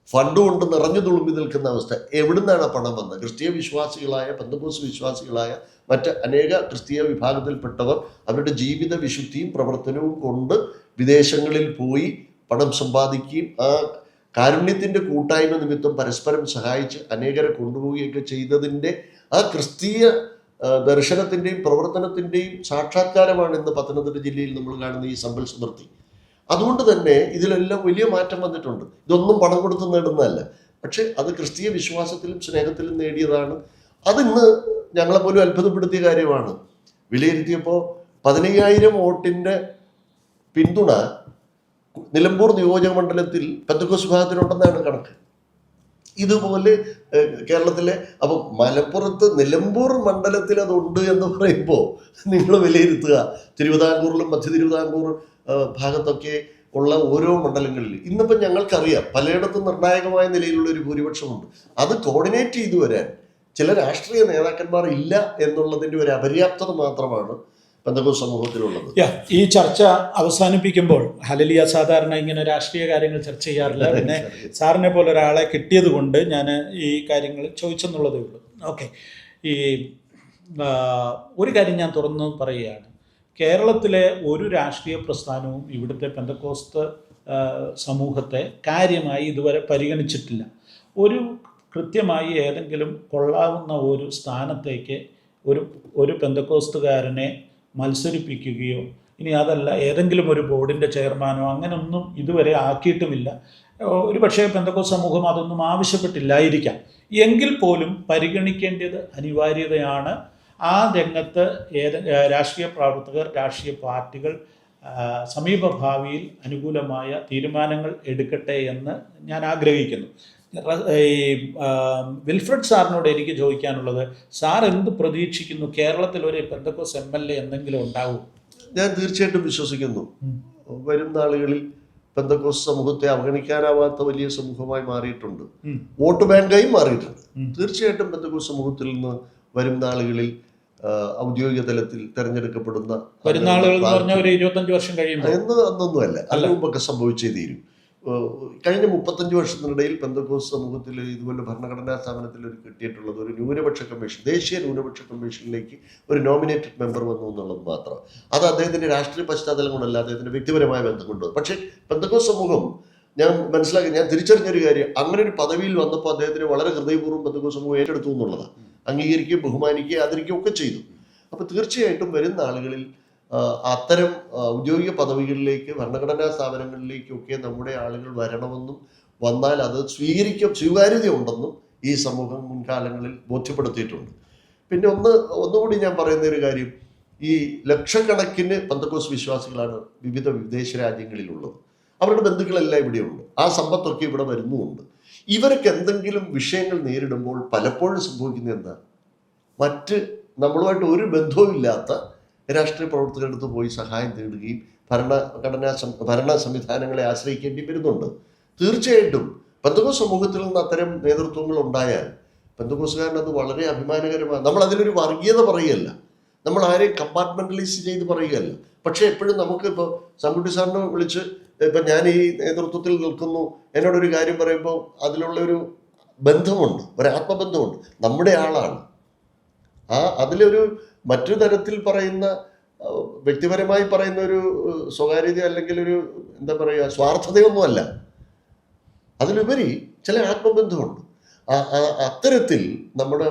ഫണ്ട് കൊണ്ട് നിറഞ്ഞു തുളുമ്പി നിൽക്കുന്ന അവസ്ഥ. എവിടുന്നാണ് പണം വന്നത്? ക്രിസ്തീയ വിശ്വാസികളായ, പെന്തക്കോസ്ത് വിശ്വാസികളായ മറ്റ് അനേക ക്രിസ്തീയ വിഭാഗത്തിൽപ്പെട്ടവർ അവരുടെ ജീവിത വിശുദ്ധിയും പ്രവർത്തനവും കൊണ്ട് വിദേശങ്ങളിൽ പോയി പണം സമ്പാദിക്കുകയും ആ കാരുണ്യത്തിൻ്റെ കൂട്ടായ്മ നിമിത്തം പരസ്പരം സഹായിച്ച് അനേകരെ കൊണ്ടുപോവുകയൊക്കെ ചെയ്തതിൻ്റെ ആ ക്രിസ്തീയ ദർശനത്തിൻ്റെയും പ്രവർത്തനത്തിൻ്റെയും സാക്ഷാത്കാരമാണ് ഇന്ന് പത്തനംതിട്ട ജില്ലയിൽ നമ്മൾ കാണുന്ന ഈ സമ്പൽ സമൃദ്ധി. അതുകൊണ്ട് തന്നെ ഇതിലെല്ലാം വലിയ മാറ്റം വന്നിട്ടുണ്ട്. ഇതൊന്നും പണം കൊടുത്ത് നേടുന്നതല്ല, പക്ഷെ അത് ക്രിസ്തീയ വിശ്വാസത്തിലും സ്നേഹത്തിലും നേടിയതാണ്. അതിന്ന് ഞങ്ങളെപ്പോലും അത്ഭുതപ്പെടുത്തിയ കാര്യമാണ്. വിലയിരുത്തിയപ്പോൾ 15,000 വോട്ടിൻ്റെ പിന്തുണ നിലമ്പൂർ നിയോജക മണ്ഡലത്തിൽ പെന്തക്കോസ്ത് വിഭാഗത്തിനുണ്ടെന്നാണ് കണക്ക്. ഇതുപോലെ കേരളത്തിലെ, അപ്പം മലപ്പുറത്ത് നിലമ്പൂർ മണ്ഡലത്തിൽ അതുണ്ട് എന്ന് പറയുമ്പോൾ നിങ്ങൾ വിലയിരുത്തുക. തിരുവിതാംകൂറിലും മധ്യ തിരുവിതാംകൂർ ഭാഗത്തൊക്കെ ഉള്ള ഓരോ മണ്ഡലങ്ങളിൽ ഇന്നിപ്പം ഞങ്ങൾക്കറിയാം പലയിടത്തും നിർണായകമായ നിലയിലുള്ള ഒരു ഭൂരിപക്ഷമുണ്ട്. അത് കോർഡിനേറ്റ് ചെയ്തു വരാൻ ചില രാഷ്ട്രീയ നേതാക്കന്മാർ ഇല്ല എന്നുള്ളതിൻ്റെ ഒരു അപര്യാപ്തത മാത്രമാണ് പെന്തക്കോസ്ത് സമൂഹത്തിലുള്ളത്. ഈ ചർച്ച അവസാനിപ്പിക്കുമ്പോൾ ഹലലിയ സാധാരണ ഇങ്ങനെ രാഷ്ട്രീയ കാര്യങ്ങൾ ചർച്ച ചെയ്യാറില്ല. പിന്നെ സാറിനെ പോലെ ഒരാളെ കിട്ടിയത് കൊണ്ട് ഞാൻ ഈ കാര്യങ്ങൾ ചോദിച്ചെന്നുള്ളതേ ഉള്ളൂ. ഓക്കെ, ഈ ഒരു കാര്യം ഞാൻ തുറന്നു പറയുകയാണ്. കേരളത്തിലെ ഒരു രാഷ്ട്രീയ പ്രസ്ഥാനവും ഇവിടുത്തെ പെന്തക്കോസ്ത് സമൂഹത്തെ കാര്യമായി ഇതുവരെ പരിഗണിച്ചിട്ടില്ല. കൃത്യമായി ഏതെങ്കിലും കൊള്ളാവുന്ന ഒരു സ്ഥാനത്തേക്ക് ഒരു പെന്തക്കോസ്തുകാരനെ മത്സരിപ്പിക്കുകയോ ഇനി അതല്ല ഏതെങ്കിലും ഒരു ബോർഡിൻ്റെ ചെയർമാനോ അങ്ങനെയൊന്നും ഇതുവരെ ആക്കിയിട്ടുമില്ല. ഒരു പക്ഷേ പെന്തക്കോസ്ത് സമൂഹം അതൊന്നും ആവശ്യപ്പെട്ടില്ലായിരിക്കാം. എങ്കിൽ പോലും പരിഗണിക്കേണ്ടത് അനിവാര്യതയാണ്. ആ രംഗത്ത് രാഷ്ട്രീയ പ്രവർത്തകർ, രാഷ്ട്രീയ പാർട്ടികൾ സമീപഭാവിയിൽ അനുകൂലമായ തീരുമാനങ്ങൾ എടുക്കട്ടെ എന്ന് ഞാൻ ആഗ്രഹിക്കുന്നു. വിൽഫ്രഡ് സാറിനോട് എനിക്ക് ചോദിക്കാനുള്ളത്, സാർ എന്ത് പ്രതീക്ഷിക്കുന്നു? കേരളത്തിൽ ഒരു പെന്തക്കോസ്ത് MLA എന്തെങ്കിലും ഉണ്ടാവും? ഞാൻ തീർച്ചയായിട്ടും വിശ്വസിക്കുന്നു. വരും നാളുകളിൽ പെന്തക്കോസ്ത് സമൂഹത്തെ അവഗണിക്കാനാവാത്ത വലിയ സമൂഹമായി മാറിയിട്ടുണ്ട്, വോട്ട് ബാങ്കായി മാറിയിട്ടുണ്ട്. തീർച്ചയായിട്ടും പെന്തക്കോസ്ത് സമൂഹത്തിൽ നിന്ന് വരും നാളുകളിൽ ഔദ്യോഗിക തലത്തിൽ തെരഞ്ഞെടുക്കപ്പെടുന്ന ഒരു 25 വർഷം കഴിയുമ്പോൾ അന്നൊന്നുമല്ല, അതിനു മുമ്പൊക്കെ സംഭവിച്ചേ തീരും. കഴിഞ്ഞ 35 വർഷത്തിനിടയിൽ പെന്തക്കോസ്ത് സമൂഹത്തിൽ ഇതുപോലെ ഭരണഘടനാ സ്ഥാപനത്തിൽ കിട്ടിയിട്ടുള്ളത് ഒരു ന്യൂനപക്ഷ കമ്മീഷൻ, ദേശീയ ന്യൂനപക്ഷ കമ്മീഷനിലേക്ക് ഒരു നോമിനേറ്റഡ് മെമ്പർ വന്നു എന്നുള്ളത് മാത്രം. അത് അദ്ദേഹത്തിൻ്റെ രാഷ്ട്രീയ പശ്ചാത്തലം കൊണ്ടല്ല, അദ്ദേഹത്തിൻ്റെ വ്യക്തിപരമായ ബന്ധം കൊണ്ട്. പക്ഷേ പെന്തക്കോസ്ത് സമൂഹം ഞാൻ തിരിച്ചറിഞ്ഞൊരു കാര്യം, അങ്ങനെ ഒരു പദവിയിൽ വന്നപ്പോൾ അദ്ദേഹത്തിന് വളരെ ഹൃദയപൂർവ്വം പെന്തക്കോസ്ത് സമൂഹം ഏറ്റെടുത്തു എന്നുള്ളതാണ്. അംഗീകരിക്കുകയും ബഹുമാനിക്കുകയും ആദരിക്കുകയും ഒക്കെ ചെയ്തു. അപ്പോൾ തീർച്ചയായിട്ടും വരുന്ന ആളുകളിൽ അത്തരം ഔദ്യോഗിക പദവികളിലേക്ക്, ഭരണഘടനാ സ്ഥാപനങ്ങളിലേക്കൊക്കെ നമ്മുടെ ആളുകൾ വരണമെന്നും വന്നാൽ അത് സ്വീകാര്യതയുണ്ടെന്നും ഈ സമൂഹം മുൻകാലങ്ങളിൽ ബോധ്യപ്പെടുത്തിയിട്ടുണ്ട്. പിന്നെ ഒന്നുകൂടി ഞാൻ പറയുന്ന ഒരു കാര്യം, ഈ ലക്ഷക്കണക്കിന് പെന്തക്കോസ്ത് വിശ്വാസികളാണ് വിവിധ വിദേശ രാജ്യങ്ങളിലുള്ളത്. അവരുടെ ബന്ധുക്കളെല്ലാം ഇവിടെയുണ്ട്, ആ സമ്പത്തൊക്കെ ഇവിടെ വരുന്നുമുണ്ട്. ഇവർക്ക് എന്തെങ്കിലും വിഷയങ്ങൾ നേരിടുമ്പോൾ പലപ്പോഴും സംഭവിക്കുന്നത് എന്താ, മറ്റ് നമ്മളുമായിട്ട് ഒരു ബന്ധവും ഇല്ലാത്ത രാഷ്ട്രീയ പ്രവർത്തകരുടെ അടുത്ത് പോയി സഹായം തേടുകയും ഭരണ സംവിധാനങ്ങളെ ആശ്രയിക്കേണ്ടി വരുന്നുണ്ട്. തീർച്ചയായിട്ടും പെന്തക്കോസ്ത് സമൂഹത്തിൽ നിന്ന് അത്തരം നേതൃത്വങ്ങൾ ഉണ്ടായാൽ പെന്തക്കോസ്തുകാരൻ അത് വളരെ അഭിമാനകരമാണ്. നമ്മൾ അതിലൊരു വർഗീയത പറയുകയല്ല, നമ്മൾ ആരെയും കമ്പാർട്ട്മെന്റലൈസ് ചെയ്ത് പറയുകയല്ല. പക്ഷേ എപ്പോഴും നമുക്ക് ഇപ്പോൾ സങ്കുട്ടി സാറിനെ വിളിച്ച് ഇപ്പം ഞാൻ ഈ നേതൃത്വത്തിൽ നിൽക്കുന്നു, എന്നോടൊരു കാര്യം പറയുമ്പോൾ അതിലുള്ളൊരു ബന്ധമുണ്ട്, ഒരു ആത്മബന്ധമുണ്ട്, നമ്മുടെ ആളാണ്. അതിലൊരു മറ്റൊരു തരത്തിൽ പറയുന്ന വ്യക്തിപരമായി പറയുന്ന ഒരു സ്വകാര്യത അല്ലെങ്കിൽ ഒരു എന്താ പറയുക സ്വാർത്ഥതയൊന്നുമല്ല, അതിലുപരി ചില ആത്മബന്ധമുണ്ട്. അത്തരത്തിൽ നമ്മുടെ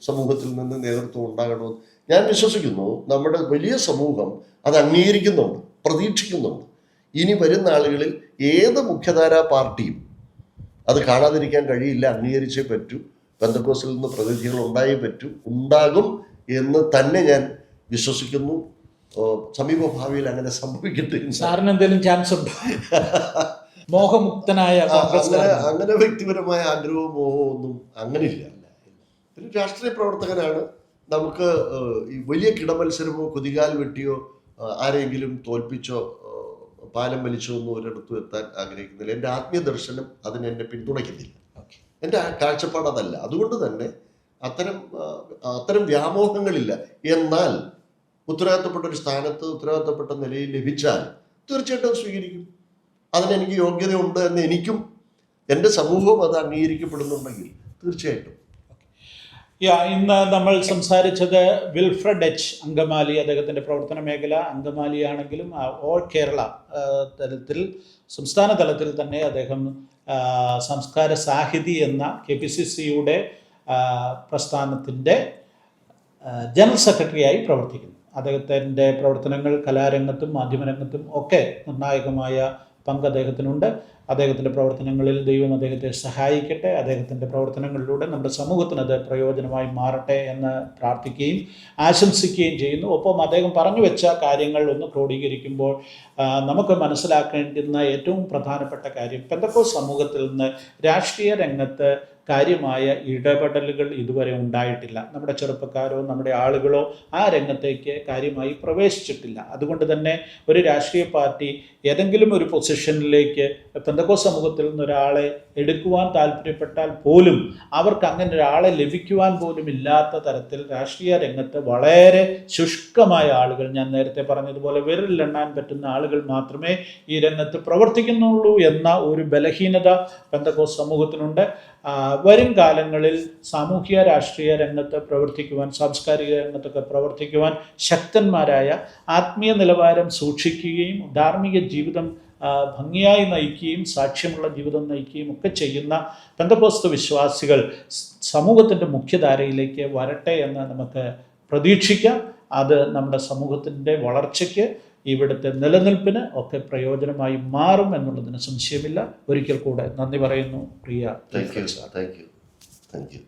സമൂഹത്തിൽ നിന്ന് നേതൃത്വം ഉണ്ടാകണമെന്ന് ഞാൻ വിശ്വസിക്കുന്നു. നമ്മുടെ വലിയ സമൂഹം അത് അംഗീകരിക്കുന്നുണ്ട്, പ്രതീക്ഷിക്കുന്നുണ്ട്. ഇനി വരുന്ന ആളുകളിൽ ഏത് മുഖ്യധാരാ പാർട്ടിയും അത് കാണാതിരിക്കാൻ കഴിയില്ല, അംഗീകരിച്ചേ പറ്റൂ. പെന്തക്കോസ്തിൽ നിന്ന് പ്രതിനിധികൾ ഉണ്ടായേ പറ്റൂ, ഉണ്ടാകും എന്ന് തന്നെ ഞാൻ വിശ്വസിക്കുന്നു. സമീപഭാവിയിൽ അങ്ങനെ സംഭവിക്കട്ടെ. സാറിന് എന്തെങ്കിലും ചാൻസ് ഉണ്ടോ? മോഹമുക്തനായ അങ്ങനെ വ്യക്തിപരമായ ആഗ്രഹവും മോഹവും ഒന്നും അങ്ങനെയില്ല. ഒരു രാഷ്ട്രീയ പ്രവർത്തകനാണ്. നമുക്ക് ഈ വലിയ കിടമത്സരമോ കുതികാൽ വെട്ടിയോ ആരെങ്കിലും തോൽപ്പിച്ചോ പാലം വലിച്ചോ ഒന്നും ഒരിടത്തും എത്താൻ ആഗ്രഹിക്കുന്നില്ല. എൻ്റെ ആത്മീയ ദർശനം അതിന് എന്നെ പിന്തുണയ്ക്കുന്നില്ല. എൻ്റെ കാഴ്ചപ്പാട് അതല്ല. അതുകൊണ്ട് തന്നെ അത്തരം വ്യാമോഹങ്ങളില്ല. എന്നാൽ ഉത്തരവാദിത്തപ്പെട്ട ഒരു സ്ഥാനത്ത് ഉത്തരവാദിത്തപ്പെട്ട നിലയിൽ ലഭിച്ചാൽ തീർച്ചയായിട്ടും സ്വീകരിക്കും. അതിനെനിക്ക് യോഗ്യതയുണ്ട് എന്ന് എനിക്കും എൻ്റെ സമൂഹവും അത് അംഗീകരിക്കപ്പെടുന്നുണ്ടെങ്കിൽ തീർച്ചയായിട്ടും. ഇന്ന് നമ്മൾ സംസാരിച്ചത് വിൽഫ്രഡ് എച്ച് അങ്കമാലി. അദ്ദേഹത്തിൻ്റെ പ്രവർത്തന മേഖല അങ്കമാലിയാണെങ്കിലും ഓൾ കേരള തലത്തിൽ, സംസ്ഥാന തലത്തിൽ തന്നെ അദ്ദേഹം സംസ്കാര സാഹിതി എന്ന KPCCയുടെ പ്രസ്ഥാനത്തിൻ്റെ ജനറൽ സെക്രട്ടറിയായി പ്രവർത്തിക്കുന്നു. അദ്ദേഹത്തിൻ്റെ പ്രവർത്തനങ്ങൾ കലാരംഗത്തും മാധ്യമരംഗത്തും ഒക്കെ നിർണായകമായ പങ്ക് അദ്ദേഹത്തിനുണ്ട്. അദ്ദേഹത്തിൻ്റെ പ്രവർത്തനങ്ങളിൽ ദൈവം അദ്ദേഹത്തെ സഹായിക്കട്ടെ. അദ്ദേഹത്തിൻ്റെ പ്രവർത്തനങ്ങളിലൂടെ നമ്മുടെ സമൂഹത്തിനത് പ്രയോജനമായി മാറട്ടെ എന്ന് പ്രാർത്ഥിക്കുകയും ആശംസിക്കുകയും ചെയ്യുന്നു. ഒപ്പം അദ്ദേഹം പറഞ്ഞു വെച്ച കാര്യങ്ങൾ ഒന്ന് ക്രോഡീകരിക്കുമ്പോൾ നമുക്ക് മനസ്സിലാക്കേണ്ടുന്ന ഏറ്റവും പ്രധാനപ്പെട്ട കാര്യം, പെന്തക്കോസ്ത് സമൂഹത്തിൽ നിന്ന് രാഷ്ട്രീയ രംഗത്ത് കാര്യമായ ഇടപെടലുകൾ ഇതുവരെ ഉണ്ടായിട്ടില്ല. നമ്മുടെ ചെറുപ്പക്കാരോ നമ്മുടെ ആളുകളോ ആ രംഗത്തേക്ക് കാര്യമായി പ്രവേശിച്ചിട്ടില്ല. അതുകൊണ്ട് തന്നെ ഒരു രാഷ്ട്രീയ പാർട്ടി ഏതെങ്കിലും ഒരു പൊസിഷനിലേക്ക് പെന്തക്കോസ്ത് സമൂഹത്തിൽ നിന്നൊരാളെ എടുക്കുവാൻ താല്പര്യപ്പെട്ടാൽ പോലും അവർക്ക് അങ്ങനെ ഒരാളെ ലഭിക്കുവാൻ പോലും ഇല്ലാത്ത തരത്തിൽ രാഷ്ട്രീയ രംഗത്ത് വളരെ ശുഷ്കമായ ആളുകൾ, ഞാൻ നേരത്തെ പറഞ്ഞതുപോലെ വിരലിലെണ്ണാൻ പറ്റുന്ന ആളുകൾ മാത്രമേ ഈ രംഗത്ത് പ്രവർത്തിക്കുന്നുള്ളൂ എന്ന ഒരു ബലഹീനത പെന്തക്കോസ്ത് സമൂഹത്തിനുണ്ട്. വരും കാലങ്ങളിൽ സാമൂഹ്യ രാഷ്ട്രീയ രംഗത്ത് പ്രവർത്തിക്കുവാൻ, സാംസ്കാരിക രംഗത്തൊക്കെ പ്രവർത്തിക്കുവാൻ ശക്തന്മാരായ, ആത്മീയ നിലവാരം സൂക്ഷിക്കുകയും ധാർമ്മിക ജീവിതം ഭംഗിയായി നയിക്കുകയും സാക്ഷ്യമുള്ള ജീവിതം നയിക്കുകയും ഒക്കെ ചെയ്യുന്ന പെന്തക്കോസ്ത് വിശ്വാസികൾ സമൂഹത്തിൻ്റെ മുഖ്യധാരയിലേക്ക് വരട്ടെ എന്ന് നമുക്ക് പ്രതീക്ഷിക്കാം. അത് നമ്മുടെ സമൂഹത്തിൻ്റെ വളർച്ചയ്ക്ക്, ഇവിടുത്തെ നിലനിൽപ്പിന് ഒക്കെ പ്രയോജനമായി മാറും എന്നുള്ളതിന് സംശയമില്ല. ഒരിക്കൽ കൂടെ നന്ദി പറയുന്നു പ്രിയ. Thank you.